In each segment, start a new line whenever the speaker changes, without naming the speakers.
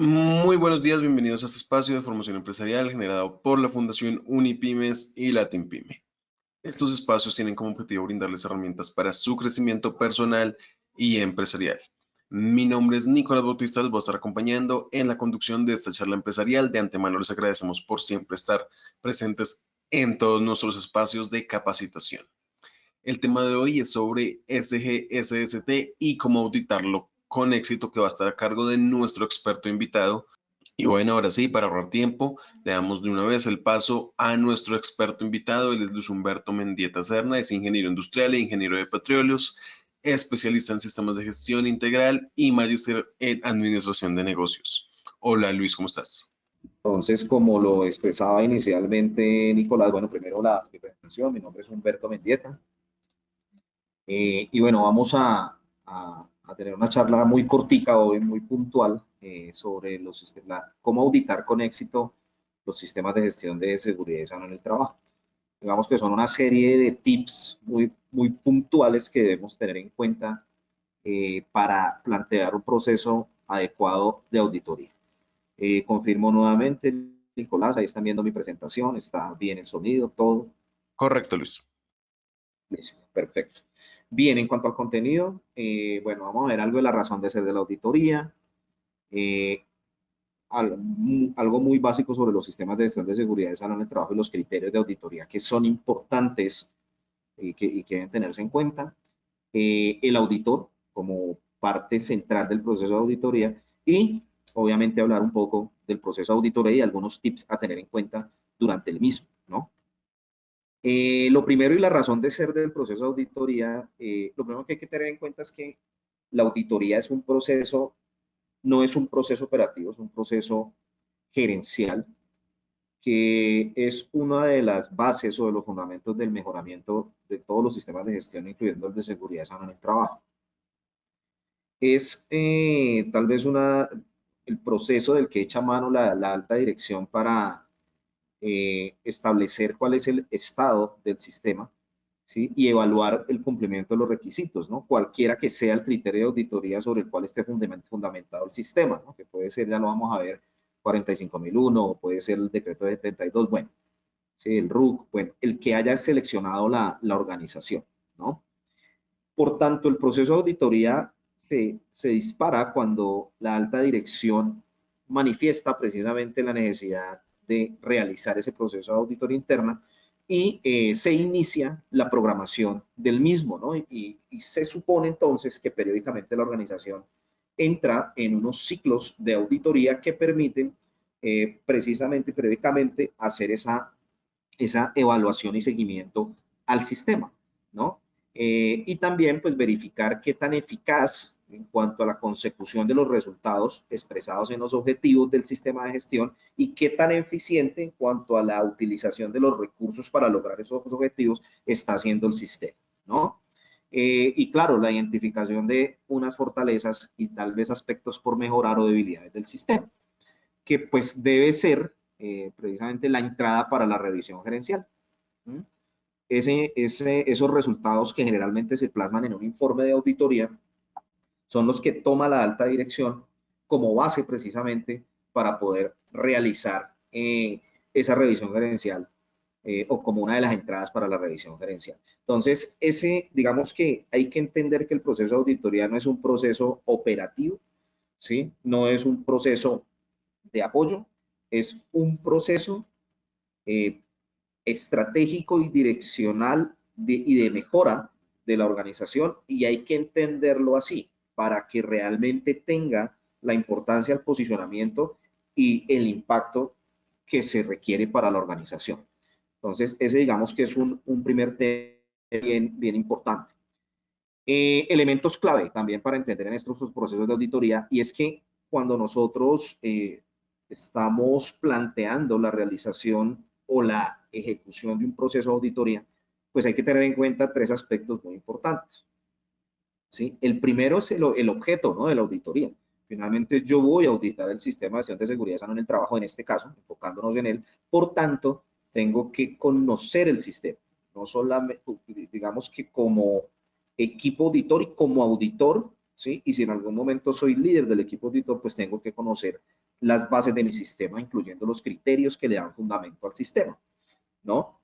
Muy buenos días, bienvenidos a este espacio de formación empresarial generado por la Fundación Unipymes y LatinPyme. Estos espacios tienen como objetivo brindarles herramientas para su crecimiento personal y empresarial. Mi nombre es Nicolás Bautista, les voy a estar acompañando en la conducción de esta charla empresarial. De antemano les agradecemos por siempre estar presentes en todos nuestros espacios de capacitación. El tema de hoy es sobre SGSST y cómo auditarlo con éxito, que va a estar a cargo de nuestro experto invitado. Y bueno, ahora sí, para ahorrar tiempo, le damos de una vez el paso a nuestro experto invitado. Él es Luis Humberto Mendieta Serna, es ingeniero industrial e ingeniero de petróleos, especialista en sistemas de gestión integral y magíster en administración de negocios. Hola Luis, ¿cómo estás?
Entonces, como lo expresaba inicialmente Nicolás, bueno, primero mi presentación, mi nombre es Humberto Mendieta, y bueno, vamos a tener una charla muy cortica hoy, muy puntual, sobre cómo auditar con éxito los sistemas de gestión de seguridad y salud en el trabajo. Digamos que son una serie de tips muy puntuales que debemos tener en cuenta para plantear un proceso adecuado de auditoría. Confirmo nuevamente, Nicolás, ahí están viendo mi presentación, está bien el sonido, todo.
Correcto, Luis.
Listo, perfecto. Bien, en cuanto al contenido, bueno, vamos a ver algo de la razón de ser de la auditoría, eh, algo muy básico sobre los sistemas de gestión de seguridad de salud en el trabajo y los criterios de auditoría que son importantes y que deben tenerse en cuenta. El auditor como parte central del proceso de auditoría y obviamente hablar un poco del proceso de auditoría y algunos tips a tener en cuenta durante el mismo, ¿no? Lo primero y la razón de ser del proceso de auditoría, lo primero que hay que tener en cuenta es que la auditoría es un proceso, no es un proceso operativo, es un proceso gerencial que es una de las bases o de los fundamentos del mejoramiento de todos los sistemas de gestión, incluyendo el de seguridad sana en el trabajo. Es tal vez el proceso del que echa mano la alta dirección para establecer cuál es el estado del sistema, ¿sí? Y evaluar el cumplimiento de los requisitos, ¿no? Cualquiera que sea el criterio de auditoría sobre el cual esté fundamentado el sistema, ¿no? Que puede ser, ya lo vamos a ver, 45001, o puede ser el decreto de 72, bueno, ¿sí? El RUC, bueno, el que haya seleccionado la organización, ¿no? Por tanto, el proceso de auditoría se dispara cuando la alta dirección manifiesta precisamente la necesidad de realizar ese proceso de auditoría interna y se inicia la programación del mismo, ¿no? Y se supone entonces que periódicamente la organización entra en unos ciclos de auditoría que permiten precisamente periódicamente hacer esa evaluación y seguimiento al sistema, ¿no? Y también pues verificar qué tan eficaz en cuanto a la consecución de los resultados expresados en los objetivos del sistema de gestión y qué tan eficiente en cuanto a la utilización de los recursos para lograr esos objetivos está haciendo el sistema, ¿no? Y claro, la identificación de unas fortalezas y tal vez aspectos por mejorar o debilidades del sistema, que pues debe ser precisamente la entrada para la revisión gerencial. ¿Mm? Esos resultados que generalmente se plasman en un informe de auditoría son los que toma la alta dirección como base precisamente para poder realizar esa revisión gerencial o como una de las entradas para la revisión gerencial. Entonces, digamos que hay que entender que el proceso de auditoría no es un proceso operativo, ¿sí? No es un proceso de apoyo, es un proceso eh, estratégico y direccional y de mejora de la organización y hay que entenderlo así para que realmente tenga la importancia del posicionamiento y el impacto que se requiere para la organización. Entonces, ese digamos que es un primer tema bien importante. Elementos clave también para entender en estos procesos de auditoría y es que cuando nosotros estamos planteando la realización o la ejecución de un proceso de auditoría, pues hay que tener en cuenta tres aspectos muy importantes, ¿sí? El primero es el objeto, ¿no?, de la auditoría. Finalmente, yo voy a auditar el sistema de gestión de seguridad sana en el trabajo, en este caso, enfocándonos en él. Por tanto, tengo que conocer el sistema, no solamente, digamos que como equipo auditor y como auditor, ¿sí? Y si en algún momento soy líder del equipo auditor, pues tengo que conocer las bases de mi sistema, incluyendo los criterios que le dan fundamento al sistema, ¿no?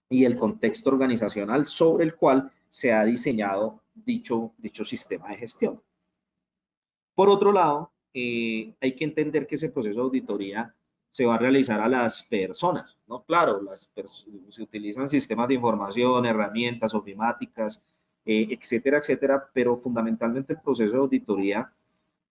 Y el contexto organizacional sobre el cual se ha diseñado dicho sistema de gestión. Por otro lado, hay que entender que ese proceso de auditoría se va a realizar a las personas, ¿no? Claro, se utilizan sistemas de información, herramientas ofimáticas, etcétera, etcétera, pero fundamentalmente el proceso de auditoría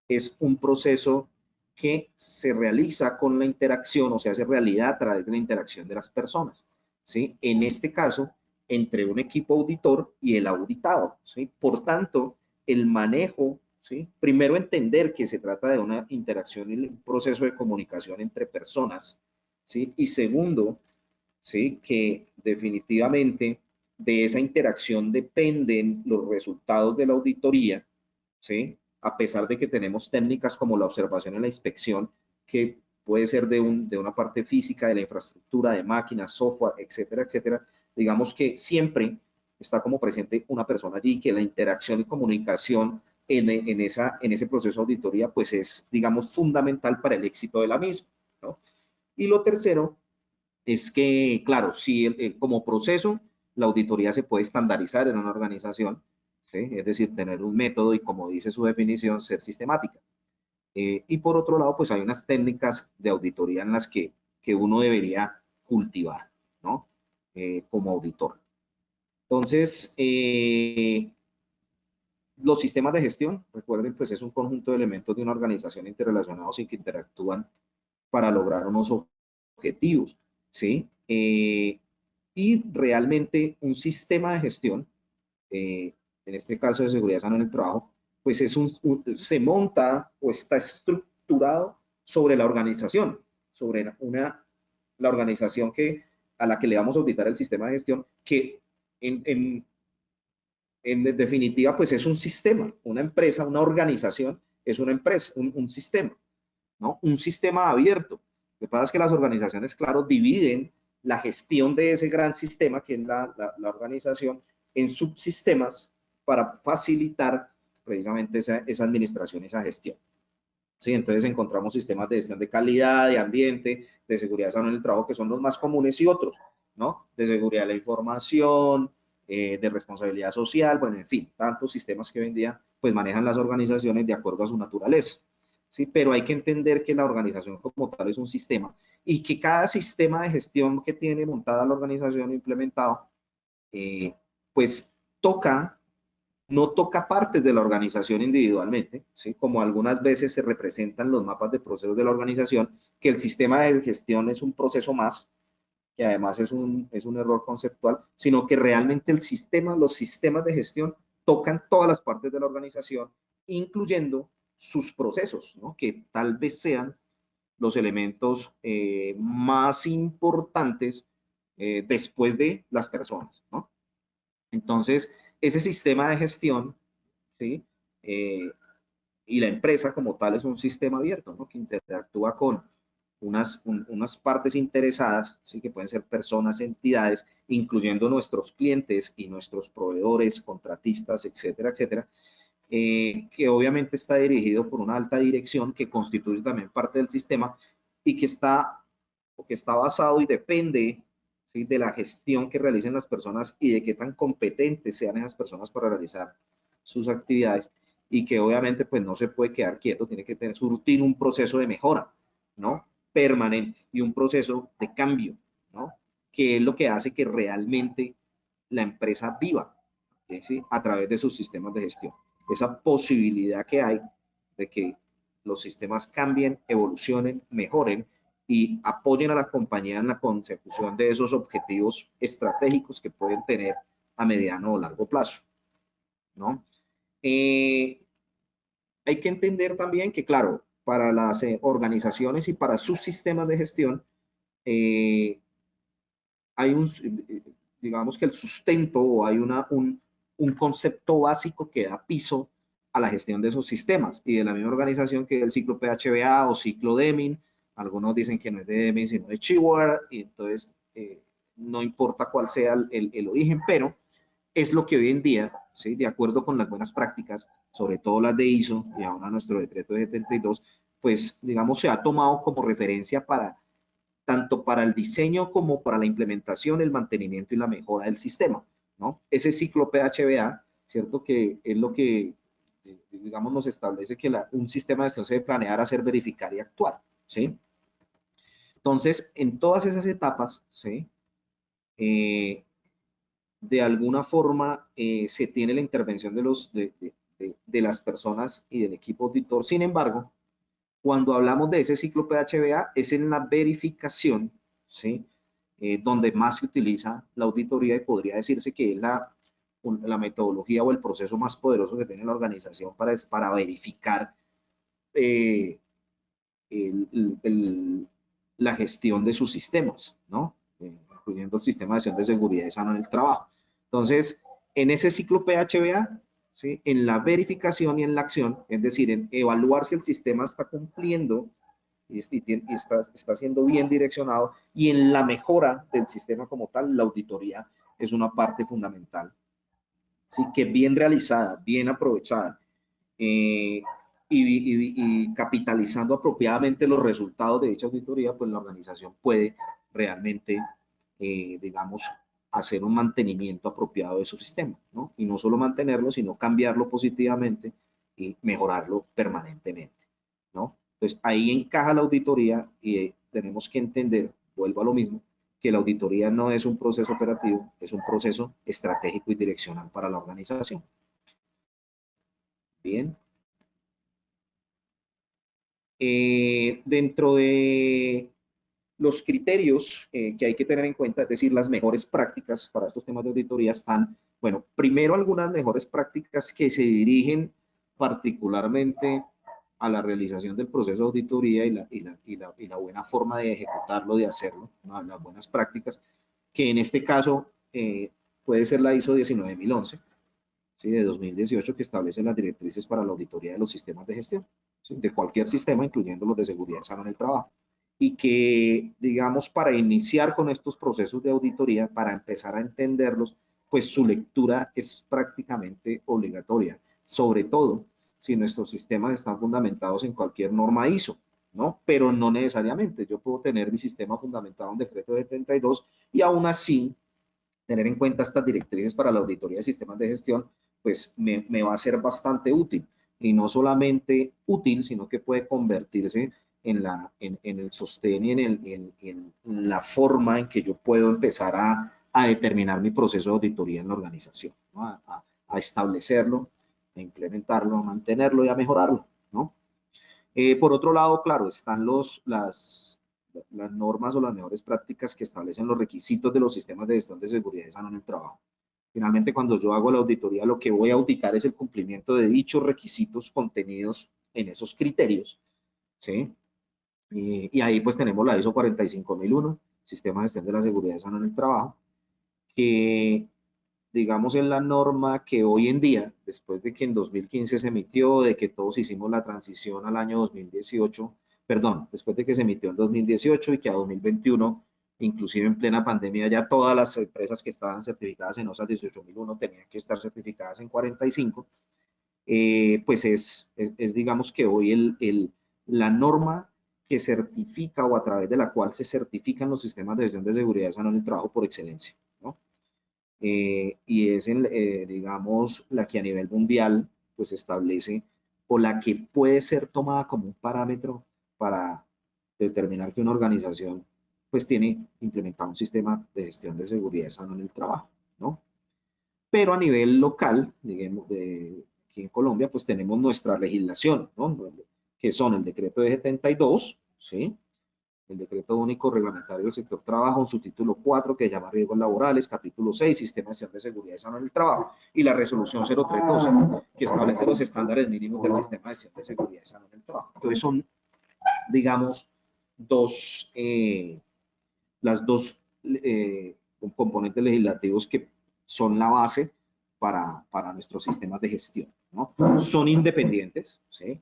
es un proceso que se realiza con la interacción, o sea, hace realidad a través de la interacción de las personas, ¿sí? En este caso, entre un equipo auditor y el auditado, ¿sí? Por tanto, el manejo, ¿sí? Primero entender que se trata de una interacción y un proceso de comunicación entre personas, ¿sí? Y segundo, ¿sí? Que definitivamente de esa interacción dependen los resultados de la auditoría, ¿sí? A pesar de que tenemos técnicas como la observación y la inspección, que puede ser de una parte física, de la infraestructura, de máquinas, software, etcétera, etcétera, digamos que siempre está como presente una persona allí, que la interacción y comunicación en ese proceso de auditoría, pues es, digamos, fundamental para el éxito de la misma, ¿no? Y lo tercero es que, claro, si como proceso, la auditoría se puede estandarizar en una organización, ¿sí? Es decir, tener un método y, como dice su definición, ser sistemática. Y por otro lado, pues hay unas técnicas de auditoría en las que uno debería cultivar, ¿no? Como auditor. Entonces, los sistemas de gestión, recuerden, pues es un conjunto de elementos de una organización interrelacionados y que interactúan para lograr unos objetivos, ¿sí? Y realmente un sistema de gestión, en este caso de seguridad sana en el trabajo, pues se monta o está estructurado sobre la organización, sobre la organización a la que le vamos a auditar el sistema de gestión, que en definitiva, pues es un sistema, una empresa, una organización, es una empresa, un sistema, ¿no? Un sistema abierto. Lo que pasa es que las organizaciones, claro, dividen la gestión de ese gran sistema, que es la organización, en subsistemas para facilitar precisamente esa administración, esa gestión. ¿Sí? Entonces encontramos sistemas de gestión de calidad, de ambiente, de seguridad sana en el trabajo, que son los más comunes, y otros, ¿no? De seguridad de la información, de responsabilidad social, bueno, en fin, tantos sistemas que hoy en día pues manejan las organizaciones de acuerdo a su naturaleza. ¿Sí? Pero hay que entender que la organización como tal es un sistema y que cada sistema de gestión que tiene montada la organización implementado, pues no toca partes de la organización individualmente, ¿sí? Como algunas veces se representan los mapas de procesos de la organización, que el sistema de gestión es un proceso más, que además es un error conceptual, sino que realmente los sistemas de gestión tocan todas las partes de la organización, incluyendo sus procesos, ¿no? Que tal vez sean los elementos más importantes después de las personas, ¿no? Entonces, ese sistema de gestión, ¿sí? Y la empresa como tal es un sistema abierto, ¿no? Que interactúa con unas partes interesadas, ¿sí? Que pueden ser personas, entidades, incluyendo nuestros clientes y nuestros proveedores, contratistas, etcétera, etcétera, que obviamente está dirigido por una alta dirección que constituye también parte del sistema y que está basado y depende, ¿sí? De la gestión que realicen las personas y de qué tan competentes sean esas personas para realizar sus actividades, y que obviamente pues no se puede quedar quieto, tiene que surtir un proceso de mejora, ¿no? Permanente, y un proceso de cambio, ¿no? Que es lo que hace que realmente la empresa viva, ¿sí? A través de sus sistemas de gestión. Esa posibilidad que hay de que los sistemas cambien, evolucionen, mejoren y apoyen a la compañía en la consecución de esos objetivos estratégicos que pueden tener a mediano o largo plazo, ¿no? Hay que entender también que, claro, para las organizaciones y para sus sistemas de gestión, hay digamos que el sustento, o hay un concepto básico que da piso a la gestión de esos sistemas, y de la misma organización, que es el ciclo PHBA o ciclo Deming. Algunos dicen que no es de Deming, sino de Sheward, y entonces no importa cuál sea el origen, pero es lo que hoy en día, ¿sí? De acuerdo con las buenas prácticas, sobre todo las de ISO y ahora nuestro decreto de 72, pues digamos se ha tomado como referencia para tanto para el diseño como para la implementación, el mantenimiento y la mejora del sistema, ¿no? Ese ciclo PHBA, ¿cierto? Que es lo que, digamos, nos establece que un sistema de gestión se debe planear, hacer, verificar y actuar, ¿sí? Entonces, en todas esas etapas, ¿sí? De alguna forma se tiene la intervención de las personas y del equipo auditor. Sin embargo, cuando hablamos de ese ciclo PHBA, es en la verificación, ¿sí? Donde más se utiliza la auditoría y podría decirse que es la metodología o el proceso más poderoso que tiene la organización para verificar eh, la gestión de sus sistemas, ¿no? Incluyendo el sistema de gestión de seguridad y sano en el trabajo. Entonces, en ese ciclo PHBA, ¿sí? En la verificación y en la acción, es decir, en evaluar si el sistema está cumpliendo y está siendo bien direccionado, y en la mejora del sistema como tal, la auditoría es una parte fundamental. Así que bien realizada, bien aprovechada, y capitalizando apropiadamente los resultados de dicha auditoría, pues la organización puede realmente, digamos, hacer un mantenimiento apropiado de su sistema, ¿no? Y no solo mantenerlo, sino cambiarlo positivamente y mejorarlo permanentemente, ¿no? Entonces, ahí encaja la auditoría y tenemos que entender, vuelvo a lo mismo, que la auditoría no es un proceso operativo, es un proceso estratégico y direccional para la organización. Bien. Dentro de los criterios que hay que tener en cuenta, es decir, las mejores prácticas para estos temas de auditoría están, bueno, primero algunas mejores prácticas que se dirigen particularmente a la realización del proceso de auditoría y la buena forma de ejecutarlo, de hacerlo, ¿no? Las buenas prácticas, que en este caso puede ser la ISO 19011, ¿sí? De 2018, que establece las directrices para la auditoría de los sistemas de gestión, ¿sí? De cualquier sistema, incluyendo los de seguridad y salud en el trabajo. Y que, digamos, para iniciar con estos procesos de auditoría, para empezar a entenderlos, pues su lectura es prácticamente obligatoria, sobre todo si nuestros sistemas están fundamentados en cualquier norma ISO, ¿no? Pero no necesariamente. Yo puedo tener mi sistema fundamentado en decreto de 72 y aún así tener en cuenta estas directrices para la auditoría de sistemas de gestión, pues me va a ser bastante útil. Y no solamente útil, sino que puede convertirse en el sostén y en la forma en que yo puedo empezar a determinar mi proceso de auditoría en la organización, ¿no? A establecerlo, a implementarlo, a mantenerlo y a mejorarlo, ¿no? Por otro lado, claro, están las normas o las mejores prácticas que establecen los requisitos de los sistemas de gestión de seguridad y salud en el trabajo. Finalmente, cuando yo hago la auditoría, lo que voy a auditar es el cumplimiento de dichos requisitos contenidos en esos criterios, ¿sí? Y ahí pues tenemos la ISO 45001, Sistema de Gestión de la Seguridad y Salud en el Trabajo, que digamos es la norma que hoy en día, después de que en 2015 se emitió, de que todos hicimos la transición al año 2018, perdón, después de que se emitió en 2018 y que a 2021, inclusive en plena pandemia, ya todas las empresas que estaban certificadas en OSA 18001 tenían que estar certificadas en 45, pues digamos que hoy la norma que certifica o a través de la cual se certifican los sistemas de gestión de seguridad y salud en el trabajo por excelencia, ¿no? Y es, digamos, la que a nivel mundial pues establece o la que puede ser tomada como un parámetro para determinar que una organización pues tiene implementado un sistema de gestión de seguridad y salud en el trabajo, ¿no? Pero a nivel local, digamos, aquí en Colombia, pues tenemos nuestra legislación, ¿no? Que son el decreto de 72, ¿sí? El decreto único reglamentario del sector trabajo, en su título 4, que se llama riesgos laborales, capítulo 6, sistema de gestión de seguridad y salud en el trabajo, y la resolución 0312, que establece los estándares mínimos del sistema de gestión de seguridad y salud en el trabajo. Entonces son, digamos, las dos componentes legislativos que son la base para nuestros sistemas de gestión, ¿no? Son independientes, ¿sí?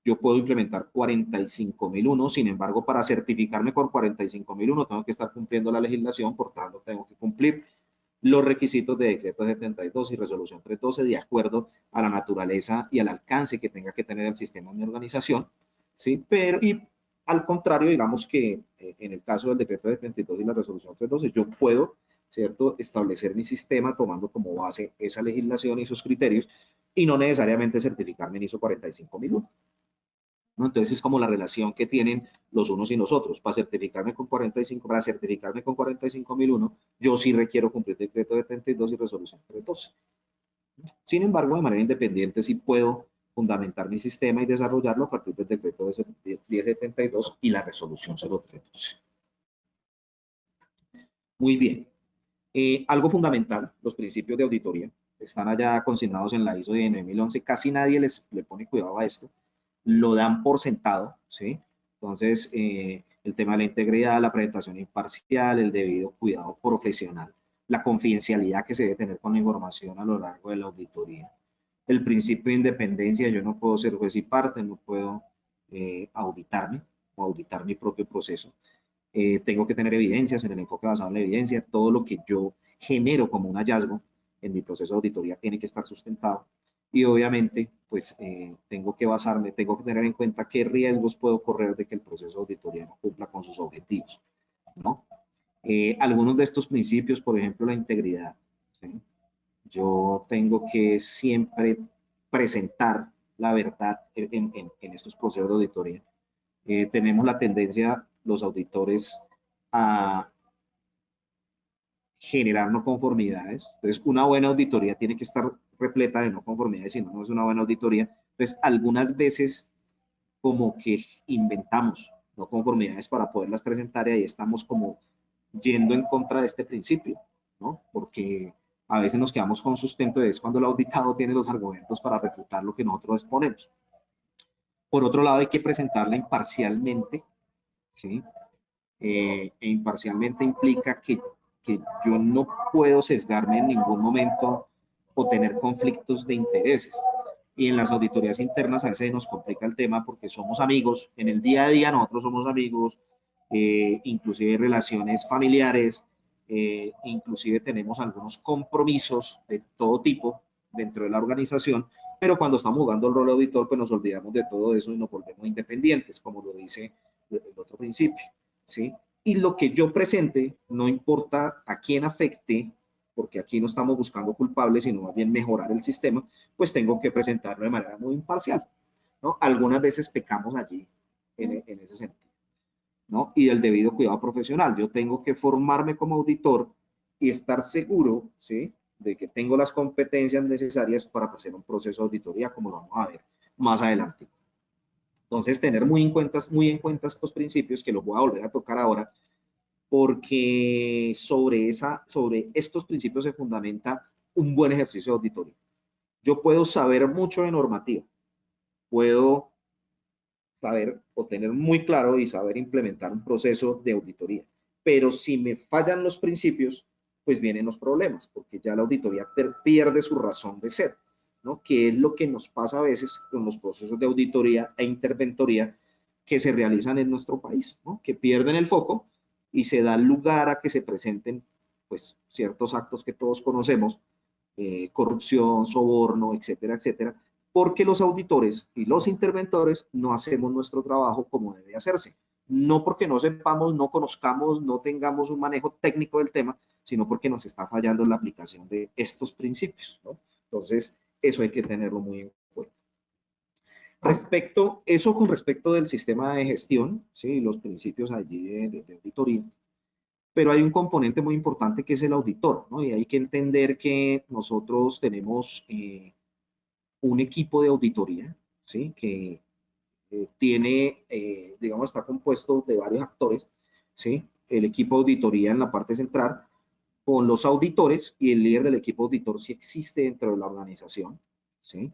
Yo puedo implementar 45001, sin embargo, para certificarme por 45001 tengo que estar cumpliendo la legislación, por tanto, tengo que cumplir los requisitos de decreto 72 y resolución 312 de acuerdo a la naturaleza y al alcance que tenga que tener el sistema de mi organización, ¿sí? Pero, y al contrario, digamos que en el caso del decreto 72 y la resolución 312, yo puedo, ¿cierto?, establecer mi sistema tomando como base esa legislación y sus criterios y no necesariamente certificarme en ISO 45001. ¿No? Entonces es como la relación que tienen los unos y los otros. Para certificarme con 45001, yo sí requiero cumplir decreto 72 y resolución 312. Sin embargo, de manera independiente sí puedo fundamentar mi sistema y desarrollarlo a partir del decreto 1072 y la resolución 0312. Muy bien. Algo fundamental, los principios de auditoría, están allá consignados en la ISO 19011. Casi nadie le pone cuidado a esto. Lo dan por sentado, ¿sí? Entonces, el tema de la integridad, la presentación imparcial, el debido cuidado profesional, la confidencialidad que se debe tener con la información a lo largo de la auditoría, el principio de independencia, yo no puedo ser juez y parte, no puedo auditarme o auditar mi propio proceso. Tengo que tener evidencias en el enfoque basado en la evidencia, todo lo que yo genero como un hallazgo en mi proceso de auditoría tiene que estar sustentado y obviamente pues tengo que basarme, tengo que tener en cuenta qué riesgos puedo correr de que el proceso de auditoría no cumpla con sus objetivos, ¿no? Algunos de estos principios, por ejemplo, la integridad, ¿sí? Yo tengo que siempre presentar la verdad en estos procesos de auditoría. Tenemos la tendencia, los auditores, a generar no conformidades. Entonces, una buena auditoría tiene que estar repleta de no conformidades, si no, no es una buena auditoría. Entonces, algunas veces como que inventamos no conformidades para poderlas presentar y ahí estamos como yendo en contra de este principio, ¿no? Porque a veces nos quedamos con sustento y es cuando el auditado tiene los argumentos para refutar lo que nosotros exponemos. Por otro lado, hay que presentarla imparcialmente, ¿sí? E imparcialmente implica que yo no puedo sesgarme en ningún momento o tener conflictos de intereses. Y en las auditorías internas a veces nos complica el tema porque somos amigos, en el día a día nosotros somos amigos, inclusive relaciones familiares, inclusive tenemos algunos compromisos de todo tipo dentro de la organización, pero cuando estamos jugando el rol de auditor, pues nos olvidamos de todo eso y nos volvemos independientes, como lo dice el otro principio, ¿sí? Y lo que yo presente, no importa a quién afecte, porque aquí no estamos buscando culpables, sino más bien mejorar el sistema, pues tengo que presentarlo de manera muy imparcial, ¿no? Algunas veces pecamos allí en ese sentido, ¿no? Y del debido cuidado profesional. Yo tengo que formarme como auditor y estar seguro, ¿sí?, de que tengo las competencias necesarias para hacer un proceso de auditoría, como lo vamos a ver más adelante. Entonces, tener muy en cuenta estos principios, que los voy a volver a tocar ahora, porque sobre estos principios se fundamenta un buen ejercicio de auditoría. Yo puedo saber mucho de normativa, puedo saber o tener muy claro y saber implementar un proceso de auditoría, pero si me fallan los principios, pues vienen los problemas, porque ya la auditoría pierde su razón de ser, ¿no? Que es lo que nos pasa a veces con los procesos de auditoría e interventoría que se realizan en nuestro país, ¿no? Que pierden el foco y se da lugar a que se presenten pues ciertos actos que todos conocemos, corrupción, soborno, etcétera, etcétera, porque los auditores y los interventores no hacemos nuestro trabajo como debe hacerse. No porque no sepamos, no conozcamos, no tengamos un manejo técnico del tema, sino porque nos está fallando en la aplicación de estos principios, ¿no? Entonces, eso hay que tenerlo muy en cuenta. Eso con respecto del sistema de gestión, ¿sí? Los principios allí de auditoría. Pero hay un componente muy importante que es el auditor, ¿no? Y hay que entender que nosotros tenemos un equipo de auditoría, ¿sí? Que tiene, digamos, está compuesto de varios actores, ¿sí? El equipo de auditoría en la parte central, con los auditores y el líder del equipo auditor si existe dentro de la organización, ¿sí?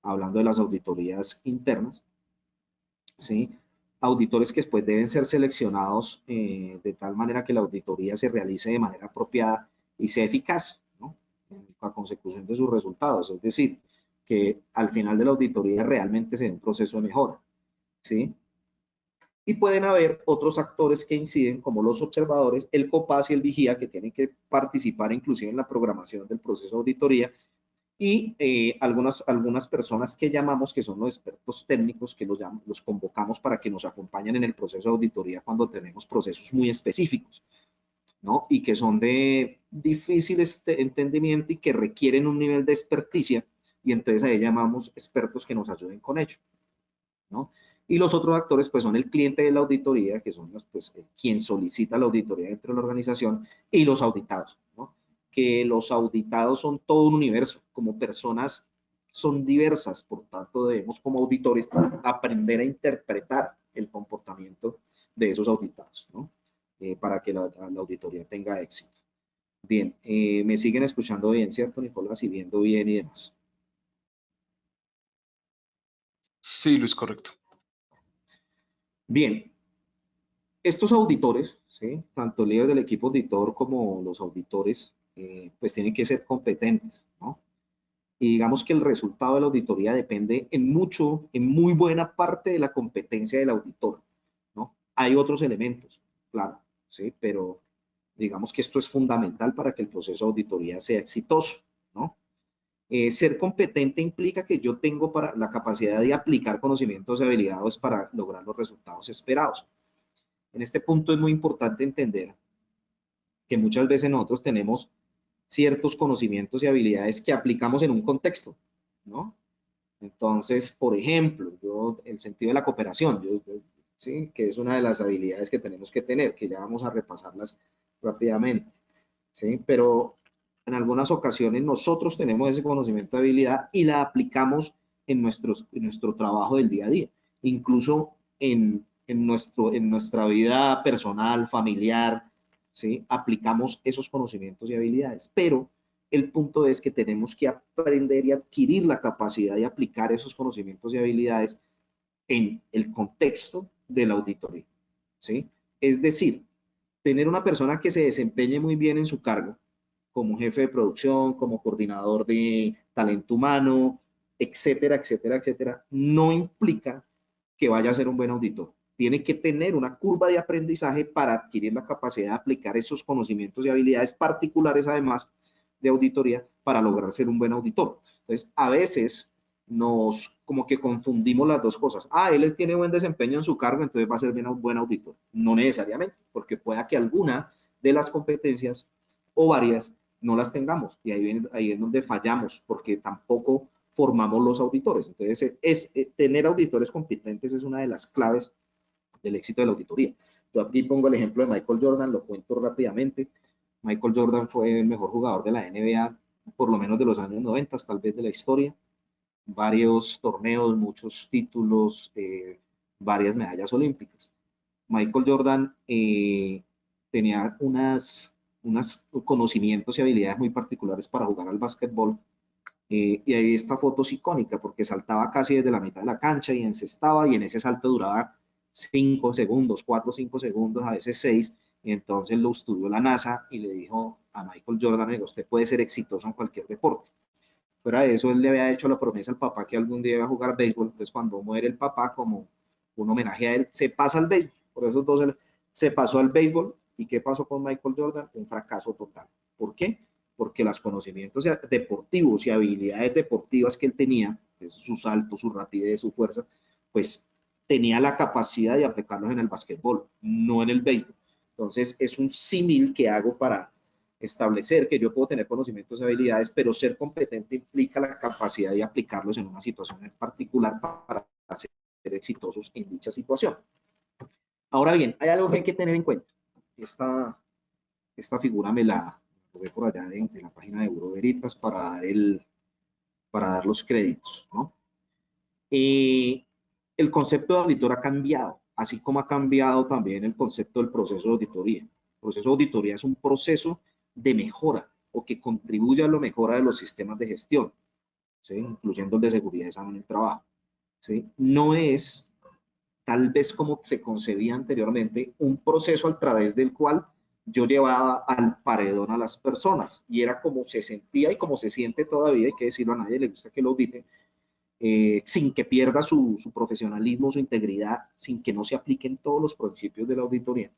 Hablando de las auditorías internas, ¿sí? Auditores que después deben ser seleccionados de tal manera que la auditoría se realice de manera apropiada y sea eficaz, ¿no? En la consecución de sus resultados, es decir, que al final de la auditoría realmente se dé un proceso de mejora, ¿sí? Y pueden haber otros actores que inciden, como los observadores, el COPAS y el vigía, que tienen que participar inclusive en la programación del proceso de auditoría, y algunas personas que llamamos, que son los expertos técnicos, que los convocamos para que nos acompañen en el proceso de auditoría cuando tenemos procesos muy específicos, ¿no? Y que son de difícil entendimiento y que requieren un nivel de experticia, y entonces ahí llamamos expertos que nos ayuden con ello, ¿no? Y los otros actores, pues, son el cliente de la auditoría, que son pues, quien solicita la auditoría dentro de la organización, y los auditados, ¿no? Que los auditados son todo un universo, como personas son diversas, por tanto debemos como auditores aprender a interpretar el comportamiento de esos auditados, ¿no? Para que la auditoría tenga éxito. Bien, me siguen escuchando bien, ¿cierto, Nicolás? Y viendo bien y demás.
Sí, Luis, correcto.
Bien, estos auditores, ¿sí? Tanto el líder del equipo auditor como los auditores, pues tienen que ser competentes, ¿no? Y digamos que el resultado de la auditoría depende en muy buena parte de la competencia del auditor, ¿no? Hay otros elementos, claro, ¿sí? Pero digamos que esto es fundamental para que el proceso de auditoría sea exitoso, ¿no? Ser competente implica que yo tengo la capacidad de aplicar conocimientos y habilidades para lograr los resultados esperados. En este punto es muy importante entender que muchas veces nosotros tenemos ciertos conocimientos y habilidades que aplicamos en un contexto, ¿no? Entonces, por ejemplo, el sentido de la cooperación, ¿sí? Que es una de las habilidades que tenemos que tener, que ya vamos a repasarlas rápidamente, ¿sí? Pero en algunas ocasiones nosotros tenemos ese conocimiento de habilidad y la aplicamos en nuestro trabajo del día a día, incluso en nuestra vida personal, familiar, ¿sí? Aplicamos esos conocimientos y habilidades, pero el punto es que tenemos que aprender y adquirir la capacidad de aplicar esos conocimientos y habilidades en el contexto de la auditoría, ¿sí? Es decir, tener una persona que se desempeñe muy bien en su cargo, como jefe de producción, como coordinador de talento humano, etcétera, etcétera, etcétera, no implica que vaya a ser un buen auditor. Tiene que tener una curva de aprendizaje para adquirir la capacidad de aplicar esos conocimientos y habilidades particulares, además de auditoría, para lograr ser un buen auditor. Entonces, a veces como que confundimos las dos cosas. Él tiene buen desempeño en su cargo, entonces va a ser un buen auditor. No necesariamente, porque pueda que alguna de las competencias o varias no las tengamos. Y ahí es donde fallamos, porque tampoco formamos los auditores. Entonces, tener auditores competentes es una de las claves del éxito de la auditoría. Yo aquí pongo el ejemplo de Michael Jordan, lo cuento rápidamente. Michael Jordan fue el mejor jugador de la NBA, por lo menos de los años 90, tal vez de la historia. Varios torneos, muchos títulos, varias medallas olímpicas. Michael Jordan tenía unos conocimientos y habilidades muy particulares para jugar al básquetbol. Y ahí esta foto es icónica porque saltaba casi desde la mitad de la cancha y encestaba, y en ese salto duraba 5 segundos, 4 o 5 segundos, a veces 6. Y entonces lo estudió la NASA y le dijo a Michael Jordan: usted puede ser exitoso en cualquier deporte. Fuera de eso, él le había hecho la promesa al papá que algún día iba a jugar béisbol. Entonces, cuando muere el papá, como un homenaje a él, se pasa al béisbol. Por esos dos se pasó al béisbol. ¿Y qué pasó con Michael Jordan? Un fracaso total. ¿Por qué? Porque los conocimientos deportivos y habilidades deportivas que él tenía, su salto, su rapidez, su fuerza, pues tenía la capacidad de aplicarlos en el básquetbol, no en el béisbol. Entonces, es un símil que hago para establecer que yo puedo tener conocimientos y habilidades, pero ser competente implica la capacidad de aplicarlos en una situación en particular para ser exitosos en dicha situación. Ahora bien, hay algo que hay que tener en cuenta. Esta figura me la tuve por allá de la página de Bureau Veritas para dar los créditos, ¿no? El concepto de auditor ha cambiado, así como ha cambiado también el concepto del proceso de auditoría. El proceso de auditoría es un proceso de mejora o que contribuye a la mejora de los sistemas de gestión, ¿sí? Incluyendo el de seguridad y salud en el trabajo, ¿sí? No es, tal vez como se concebía anteriormente, un proceso a través del cual yo llevaba al paredón a las personas, y era como se sentía y como se siente todavía, hay que decirlo, a nadie le gusta que lo auditen, sin que pierda su profesionalismo, su integridad, sin que no se apliquen todos los principios de la auditoría.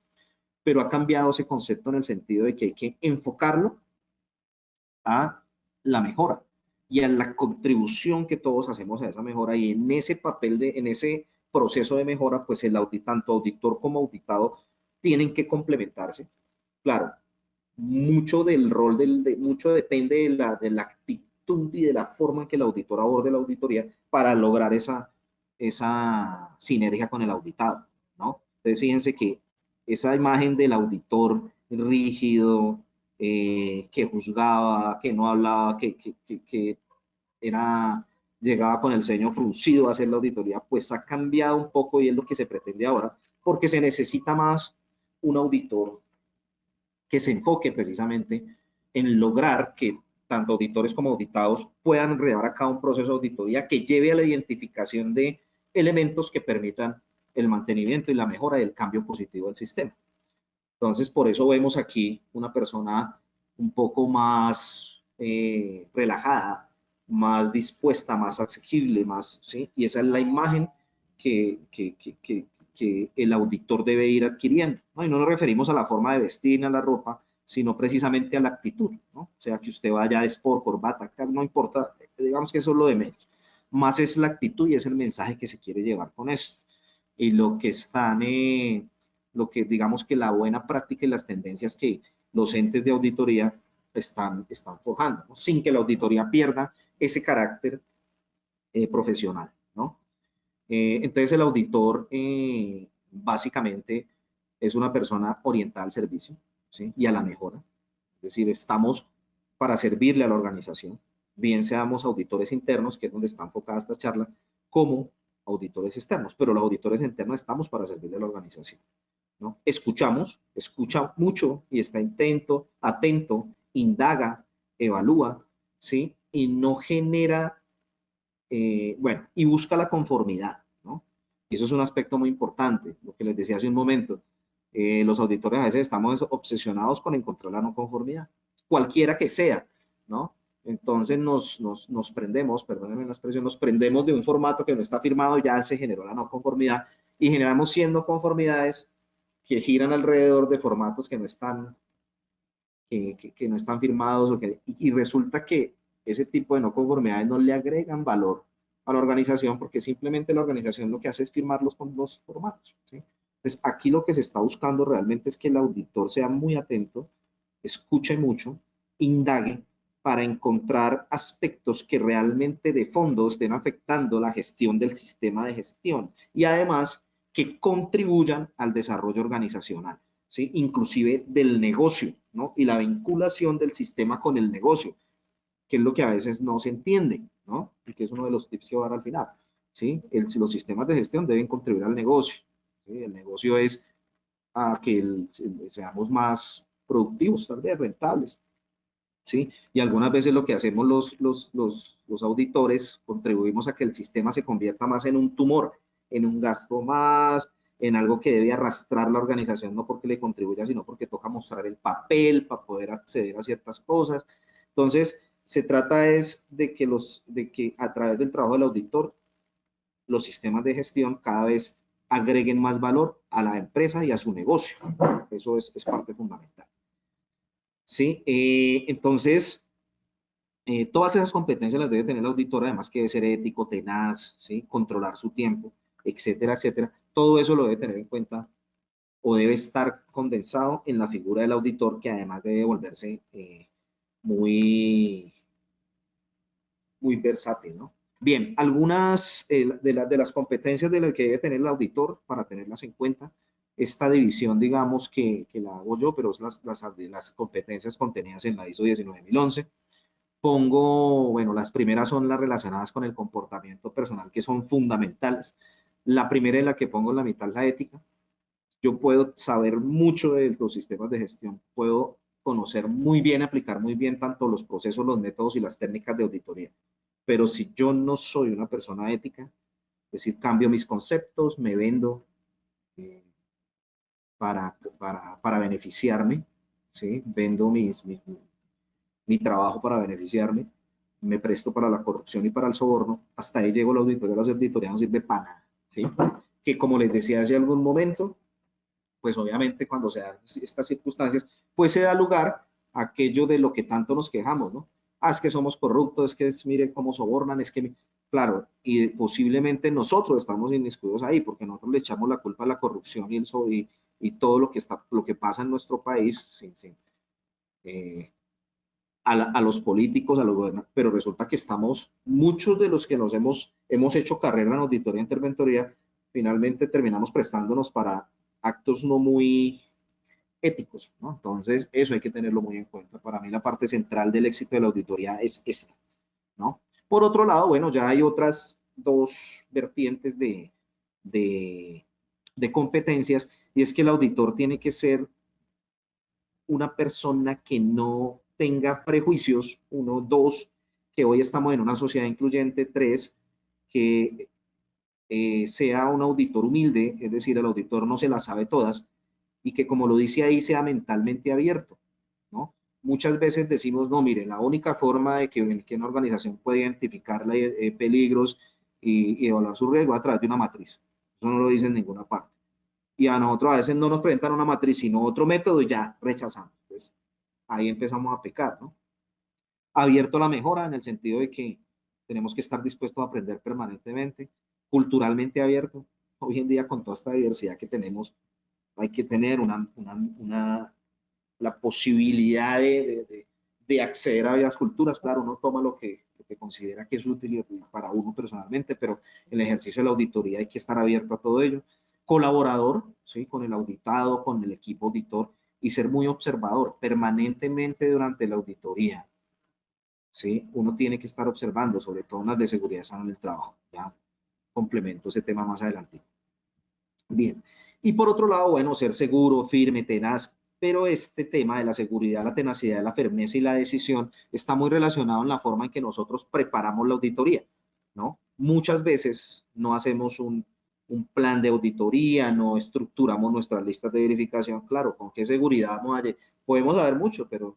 Pero ha cambiado ese concepto en el sentido de que hay que enfocarlo a la mejora y a la contribución que todos hacemos a esa mejora, y en ese papel, en ese proceso de mejora, pues tanto auditor como auditado tienen que complementarse. Claro, mucho del rol, mucho depende de la actitud y de la forma en que el auditor aborde la auditoría para lograr esa sinergia con el auditado, ¿no? Entonces, fíjense que esa imagen del auditor rígido, que juzgaba, que no hablaba, que llegaba con el ceño fruncido a hacer la auditoría, pues ha cambiado un poco y es lo que se pretende ahora, porque se necesita más un auditor que se enfoque precisamente en lograr que tanto auditores como auditados puedan llevar a cabo un proceso de auditoría que lleve a la identificación de elementos que permitan el mantenimiento y la mejora del cambio positivo del sistema. Entonces, por eso vemos aquí una persona un poco más relajada, más dispuesta, más asequible, más, ¿sí? Y esa es la imagen que el auditor debe ir adquiriendo, ¿no? Y no nos referimos a la forma de vestir ni a la ropa, sino precisamente a la actitud, ¿no? O sea, que usted vaya de sport, corbata, no importa, digamos que eso es lo de menos. Más es la actitud y es el mensaje que se quiere llevar con esto. Y lo que están, lo que digamos que la buena práctica y las tendencias que los entes de auditoría están forjando, ¿no? Sin que la auditoría pierda ese carácter profesional, ¿no? Entonces el auditor básicamente es una persona orientada al servicio, ¿sí? Y a la mejora. Es decir, estamos para servirle a la organización, bien seamos auditores internos, que es donde está enfocada esta charla, como auditores externos, pero los auditores internos estamos para servirle a la organización, ¿no? Escucha mucho y está atento, indaga, evalúa, ¿sí? Y no genera, bueno, y busca la conformidad, ¿no? Y eso es un aspecto muy importante, lo que les decía hace un momento. Los auditores a veces estamos obsesionados con encontrar la no conformidad, cualquiera que sea, ¿no? Entonces nos prendemos, perdónenme la expresión, nos prendemos de un formato que no está firmado, ya se generó la no conformidad y generamos 100 no conformidades que giran alrededor de formatos que no están, que no están firmados, y resulta que ese tipo de no conformidades no le agregan valor a la organización, porque simplemente la organización lo que hace es firmarlos con los formatos, ¿sí? Entonces, aquí lo que se está buscando realmente es que el auditor sea muy atento, escuche mucho, indague para encontrar aspectos que realmente de fondo estén afectando la gestión del sistema de gestión y además que contribuyan al desarrollo organizacional, ¿sí? Inclusive del negocio, ¿no? Y la vinculación del sistema con el negocio, que es lo que a veces no se entiende, ¿no? Y que es uno de los tips que voy a dar al final, ¿sí? Los sistemas de gestión deben contribuir al negocio, ¿sí? El negocio es a que seamos más productivos, tal vez rentables, ¿sí? Y algunas veces lo que hacemos los auditores, contribuimos a que el sistema se convierta más en un tumor, en un gasto más, en algo que debe arrastrar la organización, no porque le contribuya, sino porque toca mostrar el papel para poder acceder a ciertas cosas. Entonces, se trata es de que a través del trabajo del auditor, los sistemas de gestión cada vez agreguen más valor a la empresa y a su negocio. Eso es parte fundamental. ¿Sí? Entonces, todas esas competencias las debe tener el auditor, además que debe ser ético, tenaz, ¿sí? Controlar su tiempo, etcétera, etcétera. Todo eso lo debe tener en cuenta o debe estar condensado en la figura del auditor, que además debe volverse muy, muy versátil, ¿no? Bien, algunas de las competencias de las que debe tener el auditor para tenerlas en cuenta. Esta división, digamos, que la hago yo, pero es las competencias contenidas en la ISO 19011. Pongo, bueno, las primeras son las relacionadas con el comportamiento personal, que son fundamentales. La primera en la que pongo en la mitad es la ética. Yo puedo saber mucho de los sistemas de gestión, puedo conocer muy bien, aplicar muy bien tanto los procesos, los métodos y las técnicas de auditoría. Pero si yo no soy una persona ética, es decir, cambio mis conceptos, me vendo eh, para beneficiarme, ¿sí? Vendo mi trabajo para beneficiarme, me presto para la corrupción y para el soborno, hasta ahí llegó la auditoría. La auditoría no sirve para nada, ¿sí? Que como les decía hace algún momento, pues obviamente cuando se dan estas circunstancias, pues se da lugar a aquello de lo que tanto nos quejamos, ¿no? Ah, es que somos corruptos, es que mire cómo sobornan, es que, claro, y posiblemente nosotros estamos inmiscuidos ahí, porque nosotros le echamos la culpa a la corrupción y todo lo que pasa en nuestro país, a los políticos, a los gobernantes, pero resulta que muchos de los que hemos hecho carrera en auditoría e interventoría, finalmente terminamos prestándonos para actos no muy éticos, ¿no? Entonces, eso hay que tenerlo muy en cuenta. Para mí la parte central del éxito de la auditoría es esta, ¿no? Por otro lado, bueno, ya hay otras dos vertientes de, de competencias, y es que el auditor tiene que ser una persona que no tenga prejuicios, uno, dos, que hoy estamos en una sociedad incluyente, tres, que sea un auditor humilde, es decir, el auditor no se las sabe todas, y que como lo dice ahí, sea mentalmente abierto, ¿no? Muchas veces decimos, no, mire, la única forma de que una organización puede identificar peligros y evaluar su riesgo es a través de una matriz. Eso no lo dice en ninguna parte. Y a nosotros a veces no nos presentan una matriz, sino otro método y ya rechazamos. Pues, ahí empezamos a pecar, ¿no? Abierto a la mejora en el sentido de que tenemos que estar dispuestos a aprender permanentemente, culturalmente abierto. Hoy en día con toda esta diversidad que tenemos, hay que tener la posibilidad de acceder a varias culturas. Claro, uno toma lo que considera que es útil para uno personalmente, pero en el ejercicio de la auditoría hay que estar abierto a todo ello. Colaborador, ¿sí? Con el auditado, con el equipo auditor, y ser muy observador permanentemente durante la auditoría. ¿Sí? Uno tiene que estar observando, sobre todo en las de seguridad en el trabajo. Ya complemento ese tema más adelante. Bien. Y por otro lado, bueno, ser seguro, firme, tenaz, pero este tema de la seguridad, la tenacidad, la firmeza y la decisión está muy relacionado en la forma en que nosotros preparamos la auditoría, ¿no? Muchas veces no hacemos un plan de auditoría, no estructuramos nuestras listas de verificación. Claro, ¿con qué seguridad vamos a podemos saber mucho, pero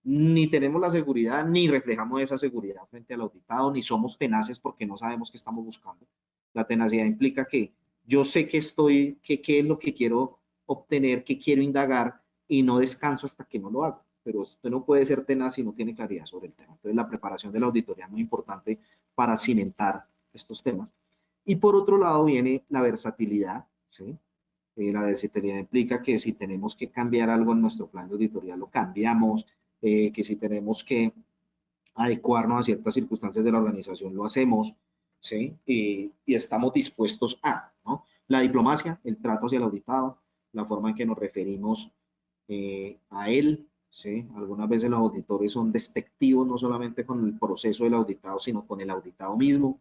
ni tenemos la seguridad, ni reflejamos esa seguridad frente al auditado, ni somos tenaces porque no sabemos qué estamos buscando. La tenacidad implica que yo sé qué es lo que quiero obtener, qué quiero indagar, y no descanso hasta que no lo hago. Pero usted no puede ser tenaz si no tiene claridad sobre el tema. Entonces, la preparación de la auditoría es muy importante para cimentar estos temas. Y por otro lado viene la versatilidad, ¿sí? La versatilidad implica que si tenemos que cambiar algo en nuestro plan de auditoría, lo cambiamos, que si tenemos que adecuarnos a ciertas circunstancias de la organización, lo hacemos, ¿sí? Y estamos dispuestos a, ¿no? La diplomacia, el trato hacia el auditado, la forma en que nos referimos a él, ¿sí? Algunas veces los auditores son despectivos, no solamente con el proceso del auditado, sino con el auditado mismo,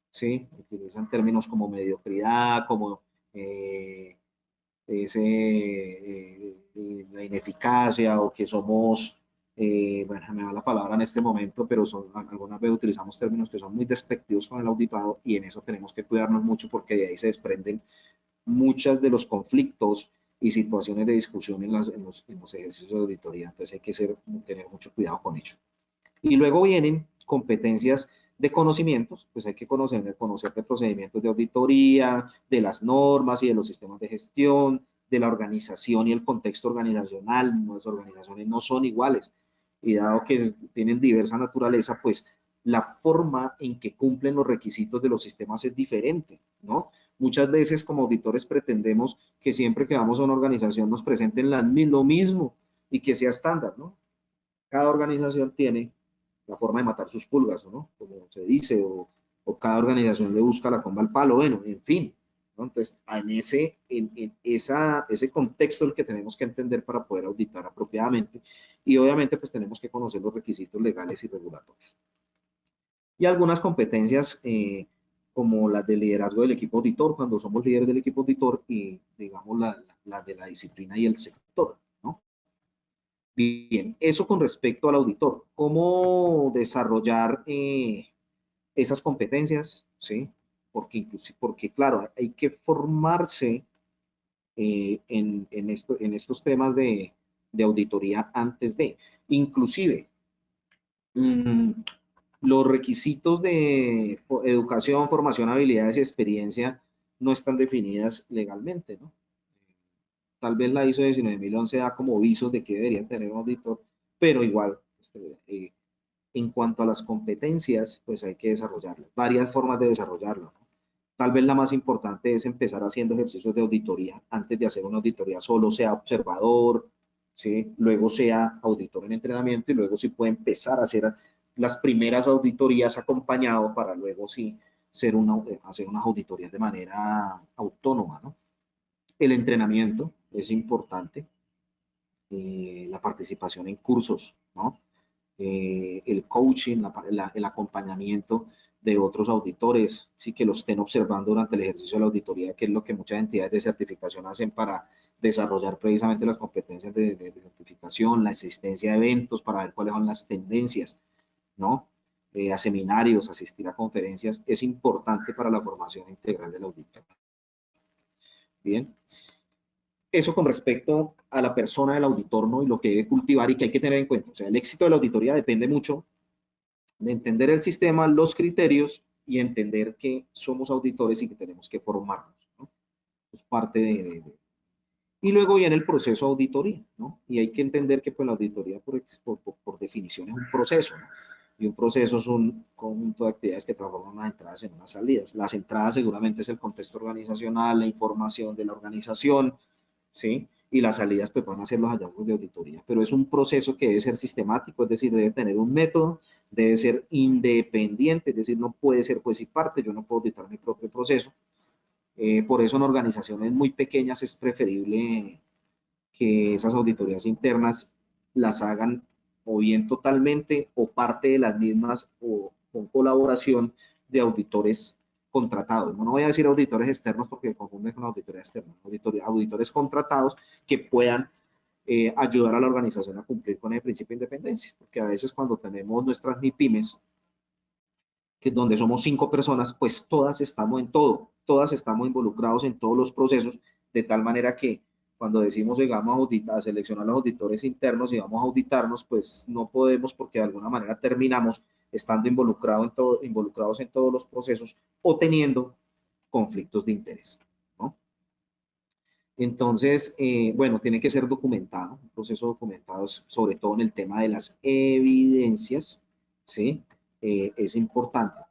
¿sí? Utilizan términos como mediocridad, como la ineficacia o que somos, bueno, me va la palabra en este momento, pero algunas veces utilizamos términos que son muy despectivos con el auditado, y en eso tenemos que cuidarnos mucho porque de ahí se desprenden muchos de los conflictos y situaciones de discusión en los ejercicios de auditoría. Entonces hay que tener mucho cuidado con ello. Y luego vienen competencias de conocimientos, pues hay que conocer de procedimientos de auditoría, de las normas y de los sistemas de gestión, de la organización y el contexto organizacional. Las organizaciones no son iguales, y dado que tienen diversa naturaleza, pues la forma en que cumplen los requisitos de los sistemas es diferente, ¿no? Muchas veces como auditores pretendemos que siempre que vamos a una organización nos presenten lo mismo y que sea estándar, ¿no? Cada organización tiene la forma de matar sus pulgas, ¿no? Como se dice, o cada organización le busca la comba al palo, bueno, en fin, ¿no? Entonces, ese contexto es el que tenemos que entender para poder auditar apropiadamente, y obviamente pues tenemos que conocer los requisitos legales y regulatorios. Y algunas competencias como las de liderazgo del equipo auditor, cuando somos líderes del equipo auditor, y digamos la de la disciplina y el sector, ¿no? Bien, eso con respecto al auditor. ¿Cómo desarrollar esas competencias? ¿Sí? Porque claro, hay que formarse en estos temas de auditoría antes de. Inclusive, mmm, Los requisitos de educación, formación, habilidades y experiencia no están definidas legalmente, ¿no? Tal vez la ISO 19011 da como visos de que debería tener un auditor, pero igual, en cuanto a las competencias, pues hay que desarrollarlas, varias formas de desarrollarlo, ¿no? Tal vez la más importante es empezar haciendo ejercicios de auditoría. Antes de hacer una auditoría solo sea observador, ¿sí? Luego sea auditor en entrenamiento y luego sí puede empezar a hacer las primeras auditorías acompañado para luego sí hacer unas auditorías de manera autónoma, ¿no? El entrenamiento es importante, la participación en cursos, ¿no? El coaching, el acompañamiento de otros auditores, sí, que los estén observando durante el ejercicio de la auditoría, que es lo que muchas entidades de certificación hacen para desarrollar precisamente las competencias de certificación, la existencia de eventos para ver cuáles son las tendencias, ¿no? A seminarios, asistir a conferencias, es importante para la formación integral del auditor. Bien. Eso con respecto a la persona del auditor, ¿no? Y lo que debe cultivar y que hay que tener en cuenta. O sea, el éxito de la auditoría depende mucho de entender el sistema, los criterios y entender que somos auditores y que tenemos que formarnos, ¿no? Es parte y luego viene el proceso de auditoría, ¿no? Y hay que entender que pues, la auditoría por definición es un proceso, ¿no? Y un proceso es un conjunto de actividades que transforman unas entradas en unas salidas. Las entradas seguramente es el contexto organizacional, la información de la organización, ¿sí? Y las salidas pues van a ser los hallazgos de auditoría, pero es un proceso que debe ser sistemático, es decir, debe tener un método, debe ser independiente, es decir, no puede ser juez y parte, yo no puedo auditar mi propio proceso. Por eso en organizaciones muy pequeñas es preferible que esas auditorías internas las hagan o bien totalmente o parte de las mismas o con colaboración de auditores contratados. No voy a decir auditores externos porque confunden con auditoría externa. Auditores contratados que puedan ayudar a la organización a cumplir con el principio de independencia. Porque a veces cuando tenemos nuestras MIPYMES, que donde somos 5 personas, pues todas estamos en todo, todas estamos involucrados en todos los procesos, de tal manera que cuando decimos llegamos a auditar, a seleccionar los auditores internos y vamos a auditarnos, pues no podemos porque de alguna manera terminamos estando involucrados en todos los procesos o teniendo conflictos de interés, ¿no? Entonces, bueno, tiene que ser documentado, un proceso documentado, sobre todo en el tema de las evidencias, ¿sí? Es importante.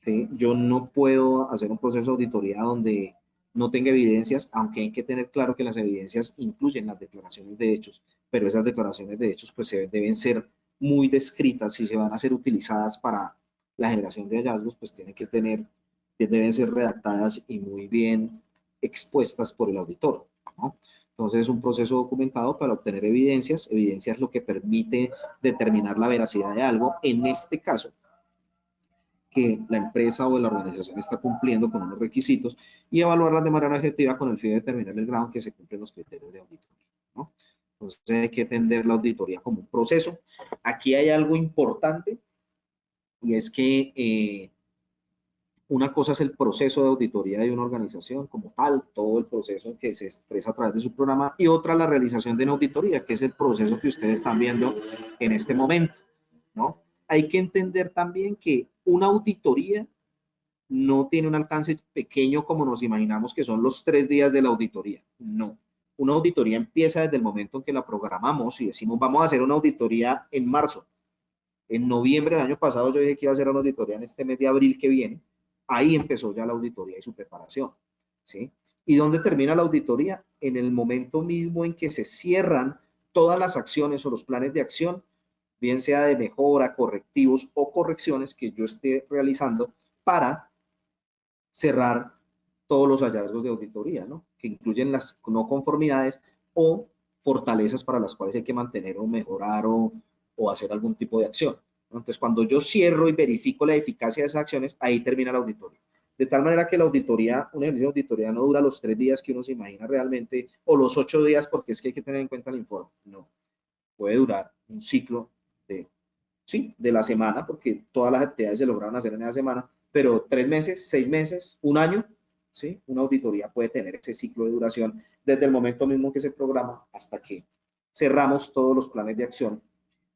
¿Sí? Yo no puedo hacer un proceso de auditoría donde no tenga evidencias, aunque hay que tener claro que las evidencias incluyen las declaraciones de hechos, pero esas declaraciones de hechos pues deben ser muy descritas. Si se van a ser utilizadas para la generación de hallazgos, pues deben ser redactadas y muy bien expuestas por el auditor, ¿no? Entonces es un proceso documentado para obtener evidencias. Evidencia es lo que permite determinar la veracidad de algo. En este caso, que la empresa o la organización está cumpliendo con unos requisitos y evaluarlas de manera objetiva con el fin de determinar el grado en que se cumplen los criterios de auditoría, ¿no? Entonces hay que entender la auditoría como un proceso. Aquí hay algo importante y es que una cosa es el proceso de auditoría de una organización como tal, todo el proceso que se expresa a través de su programa, y otra la realización de una auditoría, que es el proceso que ustedes están viendo en este momento, ¿no? Hay que entender también que una auditoría no tiene un alcance pequeño como nos imaginamos que son los 3 días de la auditoría. No. Una auditoría empieza desde el momento en que la programamos y decimos, vamos a hacer una auditoría en marzo. En noviembre del año pasado yo dije que iba a hacer una auditoría en este mes de abril que viene. Ahí empezó ya la auditoría y su preparación, ¿sí? ¿Y dónde termina la auditoría? En el momento mismo en que se cierran todas las acciones o los planes de acción, bien sea de mejora, correctivos o correcciones que yo esté realizando para cerrar todos los hallazgos de auditoría, ¿no? Que incluyen las no conformidades o fortalezas para las cuales hay que mantener o mejorar o hacer algún tipo de acción, ¿no? Entonces, cuando yo cierro y verifico la eficacia de esas acciones, ahí termina la auditoría. De tal manera que la auditoría, un ejercicio de auditoría no dura los 3 días que uno se imagina realmente, o los 8 días, porque es que hay que tener en cuenta el informe. No, puede durar un ciclo de la semana, porque todas las actividades se lograron hacer en esa semana, pero 3 meses, 6 meses, un año, ¿sí? Una auditoría puede tener ese ciclo de duración desde el momento mismo que se programa hasta que cerramos todos los planes de acción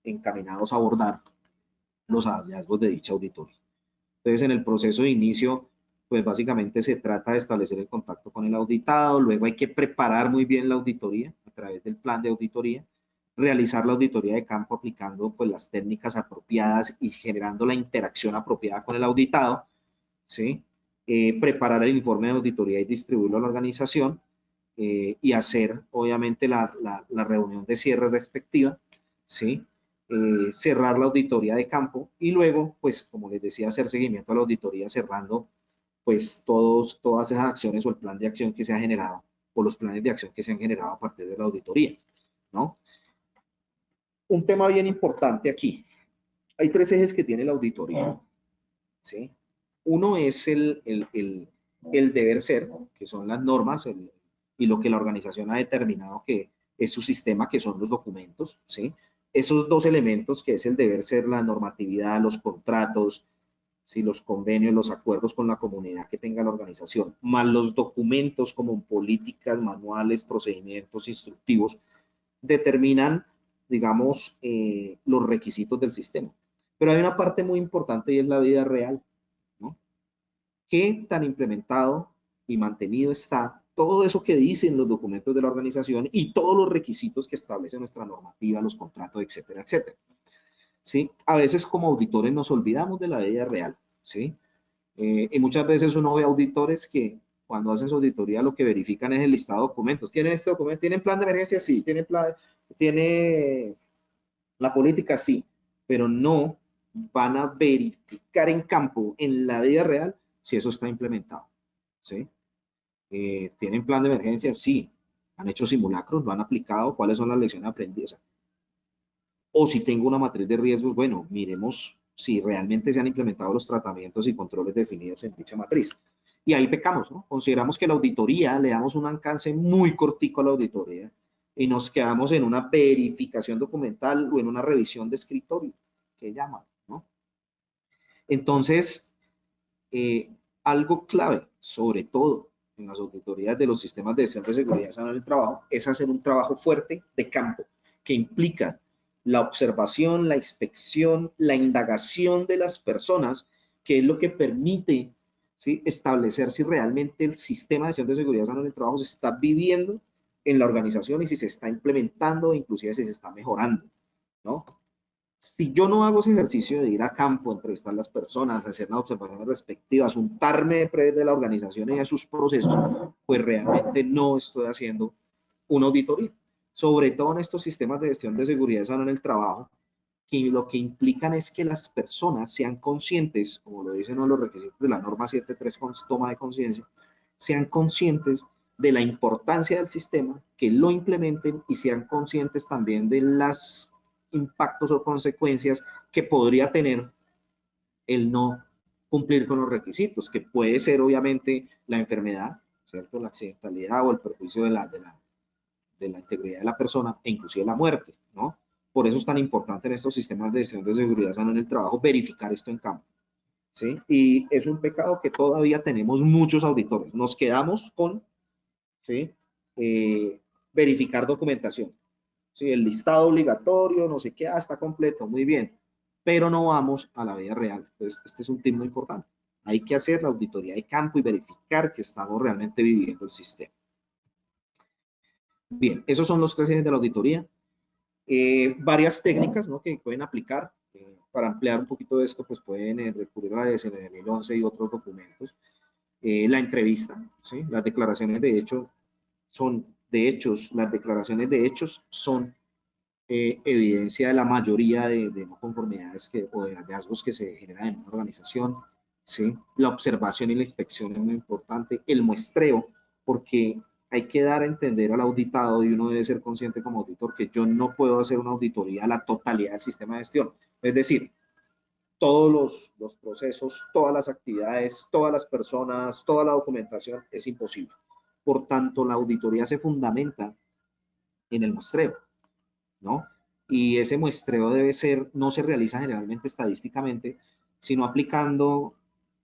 encaminados a abordar los hallazgos de dicha auditoría. Entonces, en el proceso de inicio, pues básicamente se trata de establecer el contacto con el auditado, luego hay que preparar muy bien la auditoría a través del plan de auditoría, realizar la auditoría de campo aplicando pues las técnicas apropiadas y generando la interacción apropiada con el auditado, ¿sí? Preparar el informe de auditoría y distribuirlo a la organización y hacer obviamente la reunión de cierre respectiva, ¿sí? Cerrar la auditoría de campo y luego, pues como les decía, hacer seguimiento a la auditoría cerrando pues todas esas acciones o el plan de acción que se ha generado o los planes de acción que se han generado a partir de la auditoría, ¿no? Un tema bien importante aquí. Hay tres ejes que tiene la auditoría, ¿sí? Uno es el deber ser, que son las normas y lo que la organización ha determinado que es su sistema, que son los documentos, ¿sí? Esos dos elementos, que es el deber ser, la normatividad, los contratos, ¿sí? Los convenios, los acuerdos con la comunidad que tenga la organización, más los documentos como políticas, manuales, procedimientos instructivos, determinan, digamos, los requisitos del sistema. Pero hay una parte muy importante y es la vida real, ¿no? ¿Qué tan implementado y mantenido está todo eso que dicen los documentos de la organización y todos los requisitos que establece nuestra normativa, los contratos, etcétera, etcétera? ¿Sí? A veces como auditores nos olvidamos de la vida real, ¿sí? Y muchas veces uno ve auditores que cuando hacen su auditoría lo que verifican es el listado de documentos. ¿Tienen este documento? ¿Tienen plan de emergencia? Sí. ¿Tiene la política? Sí. Pero no van a verificar en campo, en la vida real, si eso está implementado, ¿sí? ¿Tienen plan de emergencia? Sí. ¿Han hecho simulacros? ¿Lo han aplicado? ¿Cuáles son las lecciones aprendidas? O si tengo una matriz de riesgos, bueno, miremos si realmente se han implementado los tratamientos y controles definidos en dicha matriz. Y ahí pecamos, ¿no? Consideramos que la auditoría, le damos un alcance muy cortico a la auditoría y nos quedamos en una verificación documental o en una revisión de escritorio, que llaman, ¿no? Entonces, algo clave, sobre todo en las auditorías de los sistemas de gestión de seguridad en el trabajo, es hacer un trabajo fuerte de campo, que implica la observación, la inspección, la indagación de las personas, que es lo que permite, ¿sí?, establecer si realmente el sistema de gestión de seguridad en el trabajo se está viviendo en la organización y si se está implementando, inclusive si se está mejorando, ¿no? Si yo no hago ese ejercicio de ir a campo, entrevistar a las personas, hacer las observaciones respectivas, untarme de la organización y de sus procesos, pues realmente no estoy haciendo una auditoría. Sobre todo en estos sistemas de gestión de seguridad en el trabajo, que lo que implican es que las personas sean conscientes, como lo dicen uno de los requisitos de la norma 7.3 con toma de conciencia, sean conscientes de la importancia del sistema, que lo implementen y sean conscientes también de los impactos o consecuencias que podría tener el no cumplir con los requisitos, que puede ser obviamente la enfermedad, ¿cierto?, la accidentalidad o el perjuicio de la integridad de la persona e inclusive la muerte, ¿no? Por eso es tan importante en estos sistemas de gestión de seguridad en el trabajo verificar esto en campo, ¿sí? Y es un pecado que todavía tenemos muchos auditores. Nos quedamos con, ¿sí?, verificar documentación, ¿sí? El listado obligatorio, no sé qué, está completo, muy bien, pero no vamos a la vida real. Entonces, este es un tema muy importante. Hay que hacer la auditoría de campo y verificar que estamos realmente viviendo el sistema. Bien, esos son los tres ejes de la auditoría. Varias técnicas, ¿no?, que pueden aplicar. Para ampliar un poquito de esto, pues pueden recurrir a la DSN 2011 y otros documentos. La entrevista, ¿sí? Las declaraciones de hecho son de hechos, las declaraciones de hechos son evidencia de la mayoría de no conformidades o de hallazgos que se generan en una organización, ¿sí? La observación y la inspección es muy importante. El muestreo, porque hay que dar a entender al auditado y uno debe ser consciente como auditor que yo no puedo hacer una auditoría a la totalidad del sistema de gestión. Es decir, todos los procesos, todas las actividades, todas las personas, toda la documentación, es imposible. Por tanto, la auditoría se fundamenta en el muestreo, ¿no? Y ese muestreo debe ser, no se realiza generalmente estadísticamente, sino aplicando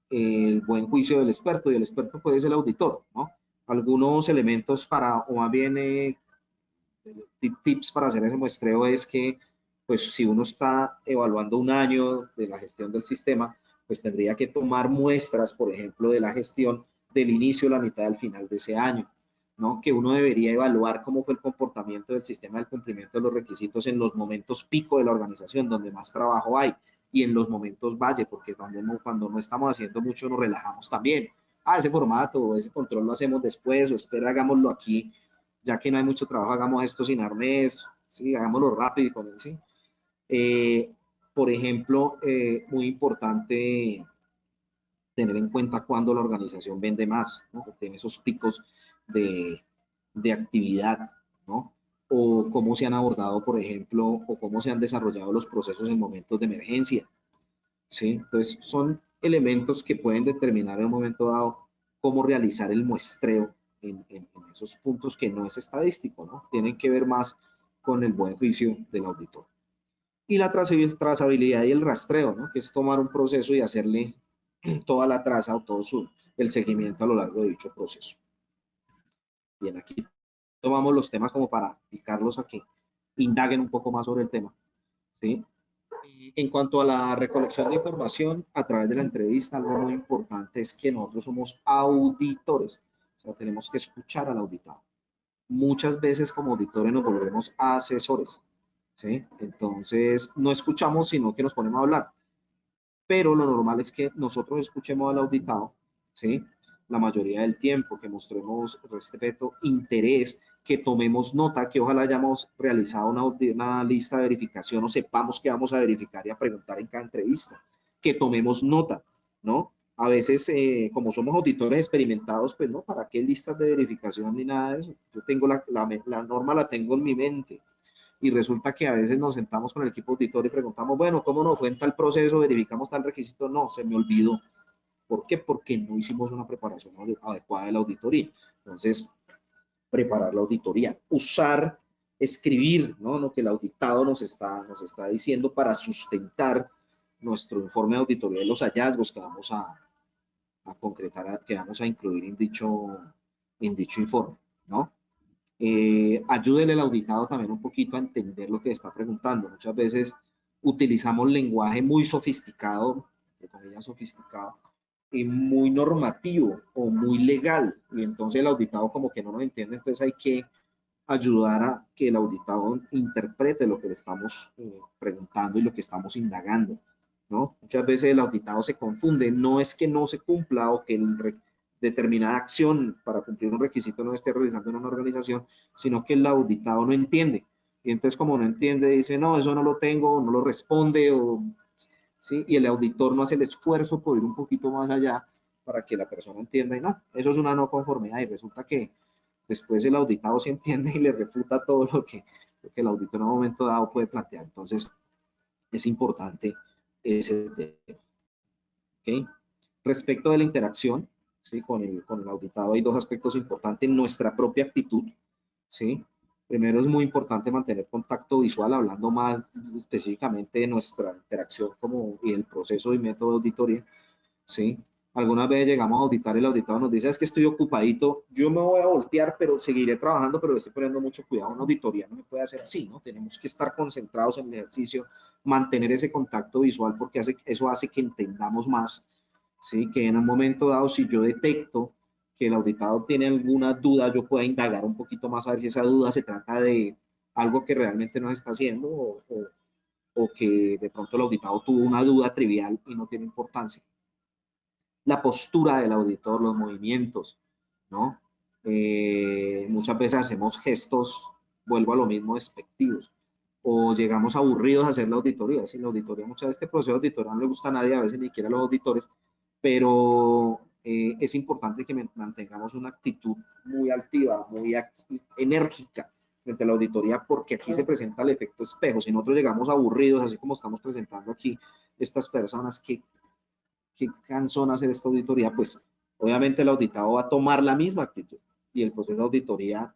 el buen juicio del experto, y el experto puede ser el auditor, ¿no? Algunos elementos para, o más bien tips para hacer ese muestreo es que pues si uno está evaluando un año de la gestión del sistema, pues tendría que tomar muestras, por ejemplo, de la gestión del inicio, la mitad, al final de ese año, ¿no? Que uno debería evaluar cómo fue el comportamiento del sistema del cumplimiento de los requisitos en los momentos pico de la organización, donde más trabajo hay, y en los momentos valle, porque cuando no estamos haciendo mucho nos relajamos también. Ah, ese formato o ese control lo hacemos después, o espera, hagámoslo aquí, ya que no hay mucho trabajo, hagamos esto sin arnés, sí, hagámoslo rápido y con él, sí. Por ejemplo, muy importante tener en cuenta cuando la organización vende más, ¿no? Tiene esos picos de actividad, ¿no? O cómo se han abordado, por ejemplo, o cómo se han desarrollado los procesos en momentos de emergencia, ¿sí? Entonces, son elementos que pueden determinar en un momento dado cómo realizar el muestreo en esos puntos que no es estadístico, ¿no? Tienen que ver más con el buen juicio del auditor. Y la trazabilidad y el rastreo, ¿no? Que es tomar un proceso y hacerle toda la traza o todo el seguimiento a lo largo de dicho proceso. Bien, aquí tomamos los temas como para picarlos a que indaguen un poco más sobre el tema, ¿sí? Y en cuanto a la recolección de información a través de la entrevista, algo muy importante es que nosotros somos auditores, o sea, tenemos que escuchar al auditado. Muchas veces como auditores nos volvemos asesores, ¿sí? Entonces, no escuchamos, sino que nos ponemos a hablar. Pero lo normal es que nosotros escuchemos al auditado, ¿sí? La mayoría del tiempo, que mostremos respeto, interés, que tomemos nota, que ojalá hayamos realizado una lista de verificación o sepamos que vamos a verificar y a preguntar en cada entrevista, que tomemos nota, ¿no? A veces, como somos auditores experimentados, pues no, ¿para qué listas de verificación ni nada de eso? Yo tengo la norma, la tengo en mi mente, y resulta que a veces nos sentamos con el equipo auditor y preguntamos, bueno, ¿cómo nos fue en tal proceso? ¿Verificamos tal requisito? No, se me olvidó. ¿Por qué? Porque no hicimos una preparación adecuada de la auditoría. Entonces, preparar la auditoría, usar, escribir, ¿no? Lo que el auditado nos está diciendo para sustentar nuestro informe de auditoría de los hallazgos que vamos a concretar, que vamos a incluir en dicho informe, ¿no? Ayúdenle al auditado también un poquito a entender lo que está preguntando. Muchas veces utilizamos lenguaje muy sofisticado, de comillas sofisticado, y muy normativo o muy legal, y entonces el auditado como que no lo entiende, entonces hay que ayudar a que el auditado interprete lo que le estamos preguntando y lo que estamos indagando, ¿no? Muchas veces el auditado se confunde, no es que no se cumpla o que determinada acción para cumplir un requisito no esté realizando en una organización, sino que el auditado no entiende. Y entonces como no entiende, dice, no, eso no lo tengo, no lo responde, o, ¿sí? Y el auditor no hace el esfuerzo por ir un poquito más allá para que la persona entienda y no, eso es una no conformidad y resulta que después el auditado se entiende y le refuta todo lo que el auditor en un momento dado puede plantear. Entonces, es importante ese tema. ¿Okay? Respecto de la interacción, ¿sí? Con el auditado hay dos aspectos importantes. Nuestra propia actitud, ¿sí? Primero es muy importante mantener contacto visual, hablando más específicamente de nuestra interacción y el proceso y método de auditoría, ¿sí? Algunas veces llegamos a auditar, el auditado nos dice, es que estoy ocupadito, yo me voy a voltear, pero seguiré trabajando, pero le estoy poniendo mucho cuidado. Una auditoría no me puede hacer así, ¿no? Tenemos que estar concentrados en el ejercicio, mantener ese contacto visual, porque eso hace que entendamos más, ¿sí? Que en un momento dado, si yo detecto que el auditado tiene alguna duda, yo pueda indagar un poquito más a ver si esa duda se trata de algo que realmente no está haciendo o que de pronto el auditado tuvo una duda trivial y no tiene importancia. La postura del auditor, los movimientos, ¿no? Muchas veces hacemos gestos, vuelvo a lo mismo, despectivos, o llegamos aburridos a hacer la auditoría. Si la auditoría, muchas veces este proceso de auditoría no le gusta a nadie, a veces ni siquiera a los auditores, pero es importante que mantengamos una actitud muy altiva, muy enérgica frente a la auditoría, porque aquí se presenta el efecto espejo. Si nosotros llegamos aburridos, así como estamos presentando aquí estas personas que cansón hacer esta auditoría, pues obviamente el auditado va a tomar la misma actitud y el proceso de auditoría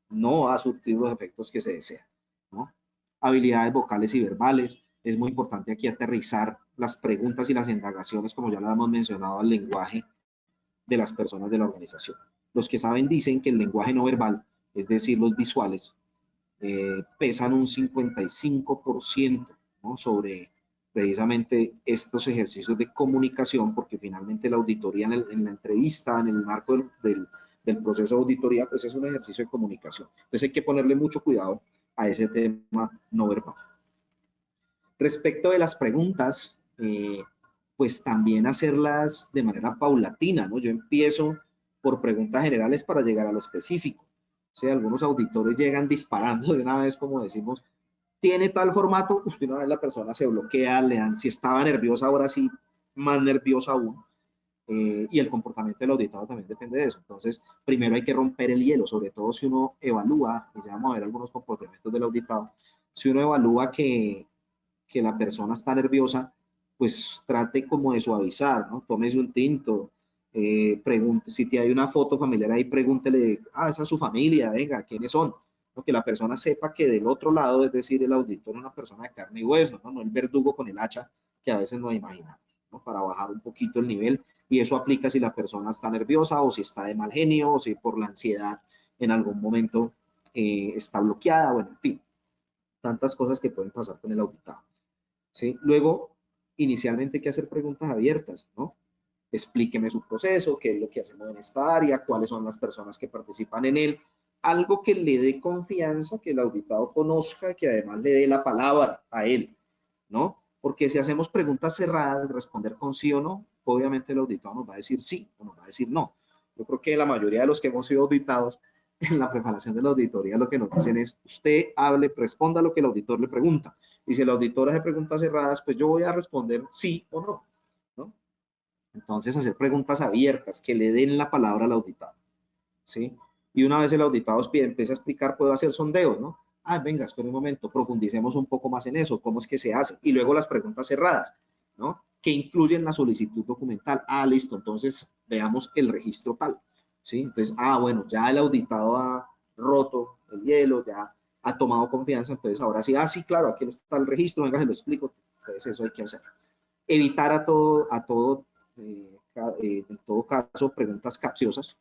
no va a surtir los efectos que se desean, ¿no? Habilidades vocales y verbales. Es muy importante aquí aterrizar las preguntas y las indagaciones, como ya lo hemos mencionado, al lenguaje de las personas de la organización. Los que saben dicen que el lenguaje no verbal, es decir, los visuales, pesan un 55%, ¿no? Sobre precisamente estos ejercicios de comunicación, porque finalmente la auditoría en la entrevista, en el marco del proceso de auditoría, pues es un ejercicio de comunicación. Entonces hay que ponerle mucho cuidado a ese tema no verbal. Respecto de las preguntas, pues también hacerlas de manera paulatina, ¿no? Yo empiezo por preguntas generales para llegar a lo específico. O sea, algunos auditores llegan disparando de una vez, como decimos, tiene tal formato, pues de una vez la persona se bloquea, le dan, si estaba nerviosa, ahora sí, más nerviosa aún. Y el comportamiento del auditado también depende de eso. Entonces, primero hay que romper el hielo, sobre todo si uno evalúa, y ya vamos a ver algunos comportamientos del auditado, si uno evalúa que la persona está nerviosa, pues trate como de suavizar, ¿no? Tómese un tinto, pregunte, si hay una foto familiar ahí, pregúntele, esa es su familia, venga, ¿quiénes son? ¿No? Que la persona sepa que del otro lado, es decir, el auditor es una persona de carne y hueso, ¿no? No el verdugo con el hacha que a veces nos imaginamos, ¿no? Para bajar un poquito el nivel, y eso aplica si la persona está nerviosa o si está de mal genio o si por la ansiedad en algún momento está bloqueada, bueno, en fin, tantas cosas que pueden pasar con el auditado. ¿Sí? Luego, inicialmente hay que hacer preguntas abiertas, ¿no? Explíqueme su proceso, qué es lo que hacemos en esta área, cuáles son las personas que participan en él, algo que le dé confianza, que el auditado conozca, que además le dé la palabra a él, ¿no? Porque si hacemos preguntas cerradas, responder con sí o no, obviamente el auditado nos va a decir sí o nos va a decir no. Yo creo que la mayoría de los que hemos sido auditados en la preparación de la auditoría lo que nos dicen es, usted hable, responda lo que el auditor le pregunta. Y si el auditor hace preguntas cerradas, pues yo voy a responder sí o no, ¿no? Entonces, hacer preguntas abiertas que le den la palabra al auditado, ¿sí? Y una vez el auditado empieza a explicar, puedo hacer sondeos, ¿no? Venga, espera un momento, profundicemos un poco más en eso, cómo es que se hace. Y luego las preguntas cerradas, ¿no? Que incluyen la solicitud documental. Listo, entonces veamos el registro tal, ¿sí? Entonces, bueno, ya el auditado ha roto el hielo, ya ha tomado confianza, entonces ahora sí, sí, claro, aquí está el registro, venga, se lo explico. Entonces, eso hay que hacer. Evitar en todo caso, preguntas capciosas,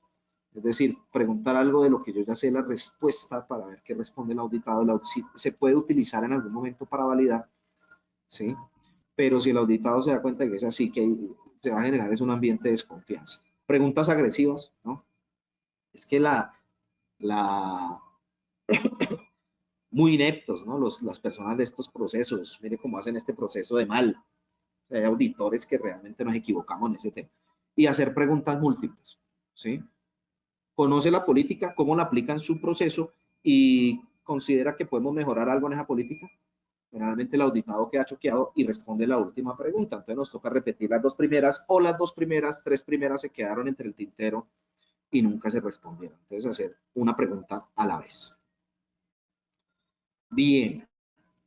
es decir, preguntar algo de lo que yo ya sé la respuesta para ver qué responde el auditado. Se puede utilizar en algún momento para validar, ¿sí? Pero si el auditado se da cuenta de que es así, que se va a generar es un ambiente de desconfianza. Preguntas agresivas, ¿no? Es que muy ineptos, ¿no? Las personas de estos procesos, mire cómo hacen este proceso de mal. Hay auditores que realmente nos equivocamos en ese tema. Y hacer preguntas múltiples, ¿sí? Conoce la política, cómo la aplica en su proceso y considera que podemos mejorar algo en esa política. Generalmente el auditado queda choqueado y responde la última pregunta. Entonces nos toca repetir las dos primeras o las dos primeras, tres primeras se quedaron entre el tintero y nunca se respondieron. Entonces hacer una pregunta a la vez. Bien,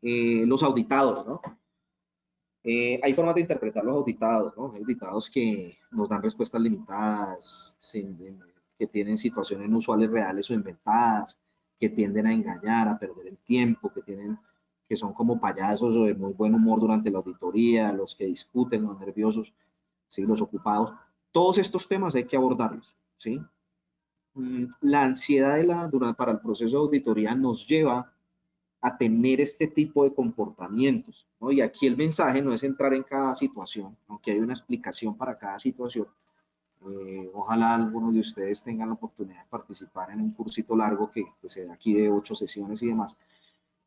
los auditados, ¿no? Hay formas de interpretar los auditados, ¿no? Hay auditados que nos dan respuestas limitadas, que tienen situaciones inusuales reales o inventadas, que tienden a engañar, a perder el tiempo, que son como payasos o de muy buen humor durante la auditoría, los que discuten, los nerviosos, ¿sí? Los ocupados. Todos estos temas hay que abordarlos, ¿sí? La ansiedad para el proceso de auditoría nos lleva a tener este tipo de comportamientos, ¿no? Y aquí el mensaje no es entrar en cada situación, aunque hay una explicación para cada situación. Ojalá algunos de ustedes tengan la oportunidad de participar en un cursito largo que se da aquí de 8 sesiones y demás,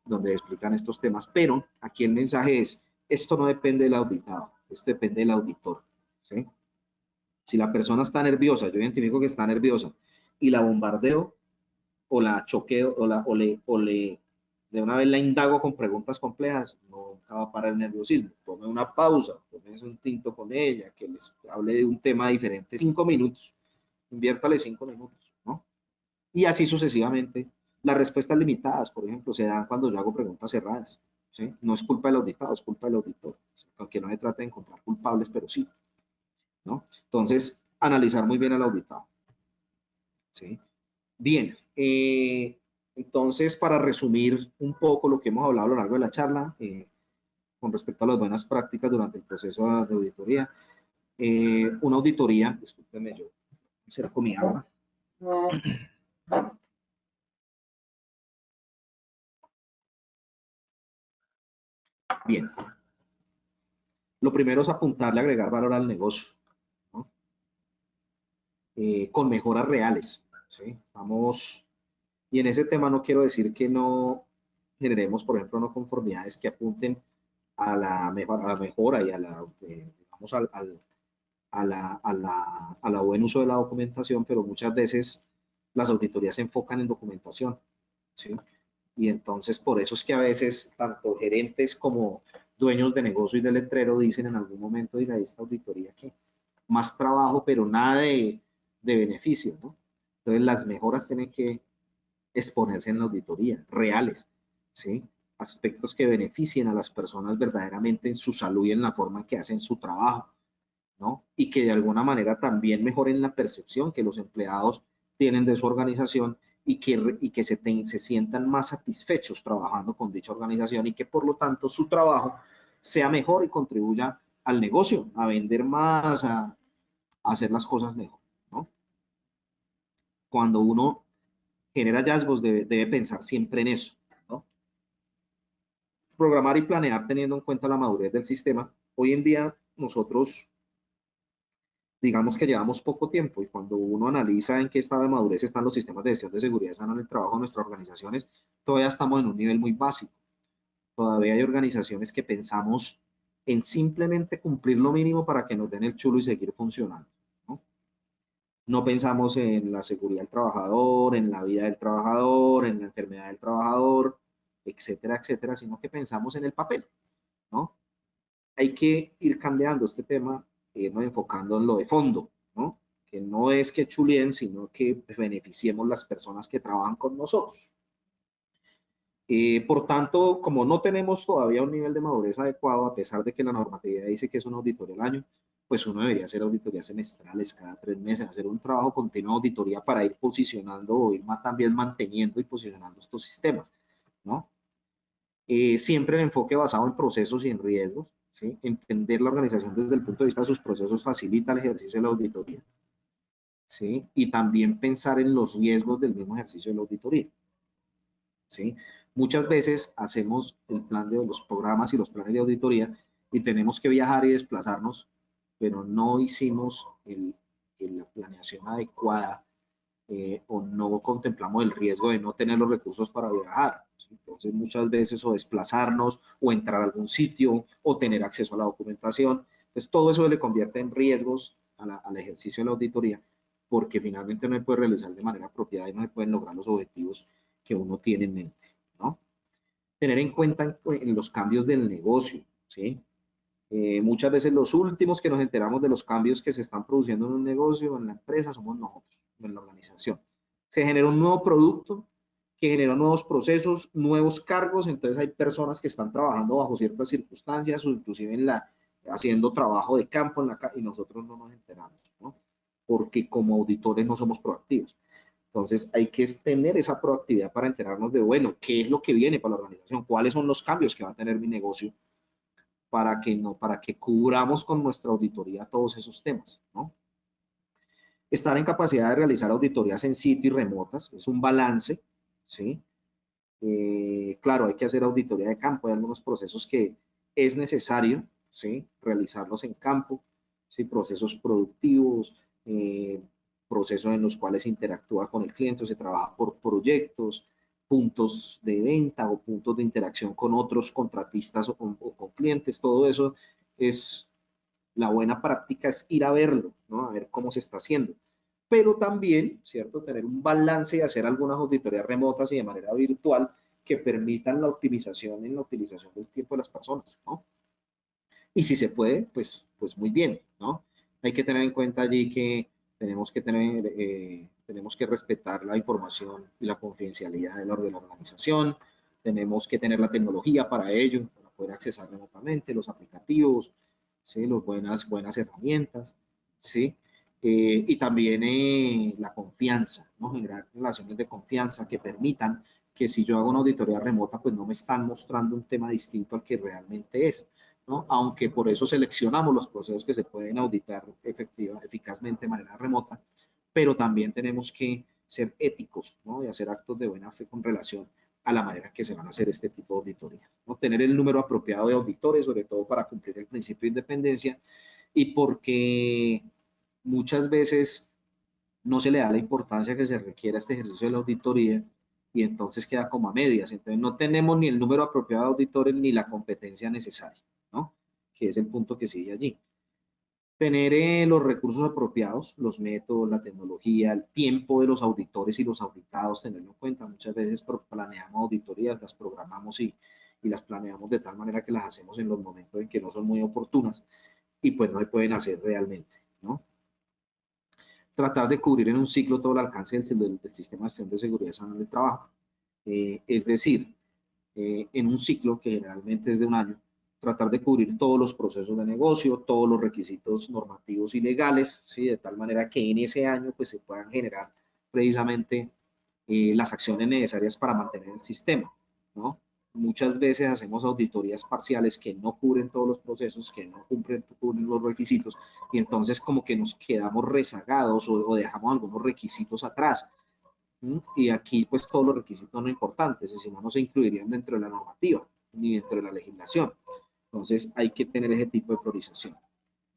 donde explican estos temas, pero aquí el mensaje es, esto no depende del auditado, esto depende del auditor, ¿sí? Si la persona está nerviosa, yo identifico que está nerviosa y la bombardeo o la choqueo o le de una vez la indago con preguntas complejas, nunca va a parar el nerviosismo. Tome una pausa, tómese un tinto con ella, que les hable de un tema diferente, 5 minutos, inviértale 5 minutos, ¿no? Y así sucesivamente. Las respuestas limitadas, por ejemplo, se dan cuando yo hago preguntas cerradas, ¿sí? No es culpa del auditado, es culpa del auditor, aunque no se trate de encontrar culpables, pero sí, ¿no? Entonces, analizar muy bien al auditado, ¿sí? Bien, entonces, para resumir un poco lo que hemos hablado a lo largo de la charla, con respecto a las buenas prácticas durante el proceso de auditoría, una auditoría, discúlpeme, yo acerco mi agua. Bien, lo primero es apuntarle a agregar valor al negocio, ¿no? Con mejoras reales, ¿sí? Vamos, y en ese tema no quiero decir que no generemos, por ejemplo, no conformidades que apunten a la mejora y a la, digamos, a la buen uso de la documentación, pero muchas veces las auditorías se enfocan en documentación, ¿sí? Y entonces por eso es que a veces tanto gerentes como dueños de negocio y de letrero dicen en algún momento, diga, esta auditoría que más trabajo, pero nada de beneficio, ¿no? Entonces las mejoras tienen que exponerse en la auditoría, reales, ¿sí? Aspectos que beneficien a las personas verdaderamente en su salud y en la forma en que hacen su trabajo, ¿no? Y que de alguna manera también mejoren la percepción que los empleados tienen de su organización y que se sientan más satisfechos trabajando con dicha organización y que por lo tanto su trabajo sea mejor y contribuya al negocio, a vender más, a hacer las cosas mejor, ¿no? Cuando uno genera hallazgos debe pensar siempre en eso, ¿no? Programar y planear teniendo en cuenta la madurez del sistema. Hoy en día nosotros digamos que llevamos poco tiempo y cuando uno analiza en qué estado de madurez están los sistemas de gestión de seguridad sana en el trabajo de nuestras organizaciones, todavía estamos en un nivel muy básico. Todavía hay organizaciones que pensamos en simplemente cumplir lo mínimo para que nos den el chulo y seguir funcionando, ¿no? No pensamos en la seguridad del trabajador, en la vida del trabajador, en la enfermedad del trabajador, etcétera, etcétera, sino que pensamos en el papel, ¿no? Hay que ir cambiando este tema, irnos enfocando en lo de fondo, ¿no? Que no es que chulien, sino que beneficiemos las personas que trabajan con nosotros. Por tanto, como no tenemos todavía un nivel de madurez adecuado, a pesar de que la normatividad dice que es una auditoría al año, pues uno debería hacer auditorías semestrales cada 3 meses, hacer un trabajo continuo de auditoría para ir posicionando o ir también manteniendo y posicionando estos sistemas, ¿no? Siempre el enfoque basado en procesos y en riesgos, ¿sí? Entender la organización desde el punto de vista de sus procesos facilita el ejercicio de la auditoría, ¿sí? Y también pensar en los riesgos del mismo ejercicio de la auditoría, ¿sí? Muchas veces hacemos el plan de los programas y los planes de auditoría y tenemos que viajar y desplazarnos, pero no hicimos la planeación adecuada o no contemplamos el riesgo de no tener los recursos para viajar. Entonces, muchas veces o desplazarnos o entrar a algún sitio o tener acceso a la documentación. Entonces, todo eso le convierte en riesgos al ejercicio de la auditoría porque finalmente no se puede realizar de manera apropiada y no se pueden lograr los objetivos que uno tiene en mente, ¿no? Tener en cuenta en los cambios del negocio, ¿sí? Muchas veces los últimos que nos enteramos de los cambios que se están produciendo en un negocio o en la empresa somos nosotros, en la organización. Se genera un nuevo producto que genera nuevos procesos, nuevos cargos, entonces hay personas que están trabajando bajo ciertas circunstancias o inclusive haciendo trabajo de campo y nosotros no nos enteramos, ¿no? Porque como auditores no somos proactivos. Entonces hay que tener esa proactividad para enterarnos de, bueno, qué es lo que viene para la organización, cuáles son los cambios que va a tener mi negocio para que cubramos con nuestra auditoría todos esos temas, ¿no? Estar en capacidad de realizar auditorías en sitio y remotas, es un balance, ¿sí? Claro, hay que hacer auditoría de campo, hay algunos procesos que es necesario, ¿sí? Realizarlos en campo, ¿sí? Procesos productivos, procesos en los cuales se interactúa con el cliente, o se trabaja por proyectos, puntos de venta o puntos de interacción con otros contratistas o con clientes, todo eso es la buena práctica, es ir a verlo, ¿no? A ver cómo se está haciendo. Pero también, ¿cierto? Tener un balance y hacer algunas auditorías remotas y de manera virtual que permitan la optimización en la utilización del tiempo de las personas, ¿no? Y si se puede, pues muy bien, ¿no? Hay que tener en cuenta allí que tenemos que respetar la información y la confidencialidad de la organización, tenemos que tener la tecnología para ello, para poder accesar remotamente, los aplicativos, ¿sí? Las buenas herramientas, ¿sí? Y también la confianza, ¿no? Generar relaciones de confianza que permitan que si yo hago una auditoría remota, pues no me están mostrando un tema distinto al que realmente es, ¿no? Aunque por eso seleccionamos los procesos que se pueden auditar eficazmente de manera remota, pero también tenemos que ser éticos, ¿no? Y hacer actos de buena fe con relación a la manera que se van a hacer este tipo de auditorías, ¿no? Tener el número apropiado de auditores, sobre todo para cumplir el principio de independencia, y porque muchas veces no se le da la importancia que se requiere a este ejercicio de la auditoría y entonces queda como a medias. Entonces no tenemos ni el número apropiado de auditores ni la competencia necesaria, ¿no? Que es el punto que sigue allí. Tener los recursos apropiados, los métodos, la tecnología, el tiempo de los auditores y los auditados, tenerlo en cuenta. Muchas veces planeamos auditorías, las programamos y las planeamos de tal manera que las hacemos en los momentos en que no son muy oportunas y pues no se pueden hacer realmente, ¿no? Tratar de cubrir en un ciclo todo el alcance del sistema de gestión de seguridad y del trabajo. Es decir, en un ciclo que generalmente es de un año, tratar de cubrir todos los procesos de negocio, todos los requisitos normativos y legales, ¿sí? De tal manera que en ese año pues, se puedan generar precisamente las acciones necesarias para mantener el sistema, ¿no? Muchas veces hacemos auditorías parciales que no cubren todos los procesos, que no cubren los requisitos, y entonces como que nos quedamos rezagados o dejamos algunos requisitos atrás. Y aquí pues todos los requisitos no importantes, si no, no se incluirían dentro de la normativa ni dentro de la legislación. Entonces hay que tener ese tipo de priorización,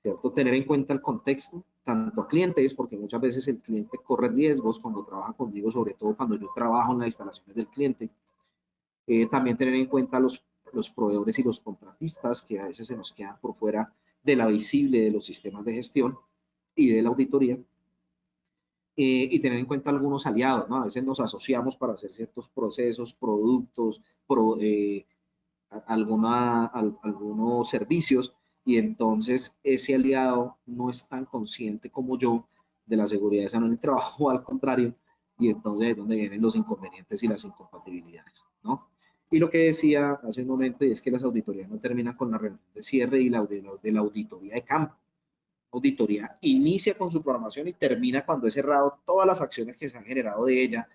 ¿cierto? Tener en cuenta el contexto, tanto a clientes, porque muchas veces el cliente corre riesgos cuando trabaja conmigo, sobre todo cuando yo trabajo en las instalaciones del cliente. También tener en cuenta los proveedores y los contratistas que a veces se nos quedan por fuera de la visible de los sistemas de gestión y de la auditoría. Y tener en cuenta algunos aliados, ¿no? A veces nos asociamos para hacer ciertos procesos, productos, algunos servicios, y entonces ese aliado no es tan consciente como yo de la seguridad de salud en el trabajo, al contrario, y entonces es donde vienen los inconvenientes y las incompatibilidades, ¿no? Y lo que decía hace un momento, y es que las auditorías no terminan con la reunión de cierre y de la auditoría de campo. Auditoría inicia con su programación y termina cuando he cerrado todas las acciones que se han generado de ella,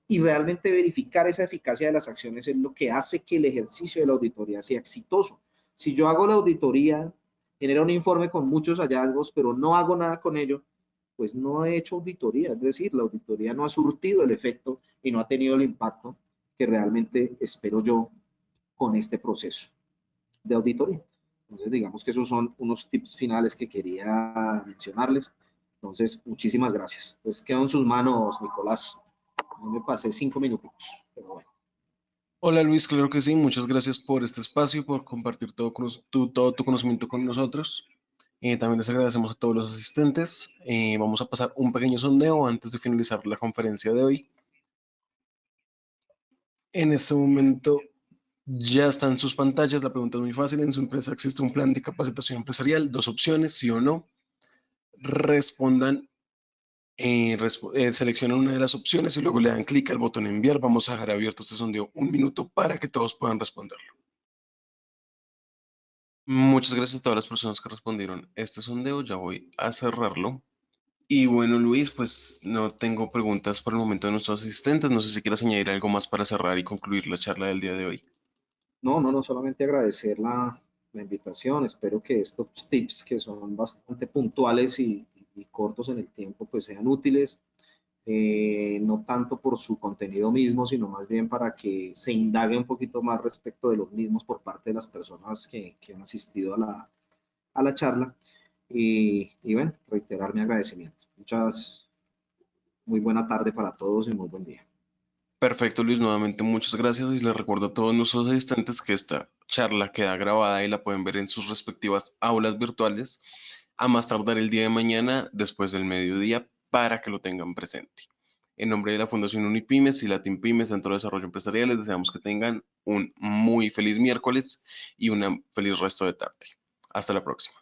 y realmente verificar esa eficacia de las acciones es lo que hace que el ejercicio de la auditoría sea exitoso. Si yo hago la auditoría, genero un informe con muchos hallazgos, pero no hago nada con ello, pues no he hecho auditoría, es decir, la auditoría no ha surtido el efecto y no ha tenido el impacto que realmente espero yo con este proceso de auditoría. Entonces, digamos que esos son unos tips finales que quería mencionarles. Entonces, muchísimas gracias. Pues quedo en sus manos, Nicolás. Me pasé 5 minutitos, pero bueno.
Hola Luis, claro que sí, muchas gracias por este espacio, por compartir todo tu conocimiento con nosotros. También les agradecemos a todos los asistentes. Vamos a pasar un pequeño sondeo antes de finalizar la conferencia de hoy. En este momento ya están sus pantallas, la pregunta es muy fácil. ¿En su empresa existe un plan de capacitación empresarial? Dos opciones, sí o no. Respondan, seleccionan una de las opciones y luego le dan clic al botón enviar. Vamos a dejar abierto este sondeo un minuto para que todos puedan responderlo. Muchas gracias a todas las personas que respondieron este sondeo. Ya voy a cerrarlo. Y bueno, Luis, pues no tengo preguntas por el momento de nuestros asistentes. No sé si quieras añadir algo más para cerrar y concluir la charla del día de hoy.
No, solamente agradecer la invitación. Espero que estos tips, que son bastante puntuales y cortos en el tiempo, pues sean útiles. No tanto por su contenido mismo, sino más bien para que se indague un poquito más respecto de los mismos por parte de las personas que han asistido a la charla. Y bueno, reiterar mi agradecimiento. Muy buena tarde para todos y muy buen día.
Perfecto, Luis, nuevamente muchas gracias y les recuerdo a todos nuestros asistentes que esta charla queda grabada y la pueden ver en sus respectivas aulas virtuales a más tardar el día de mañana después del mediodía para que lo tengan presente. En nombre de la Fundación Unipymes y Latin Pymes Centro de Desarrollo Empresarial, les deseamos que tengan un muy feliz miércoles y un feliz resto de tarde. Hasta la próxima.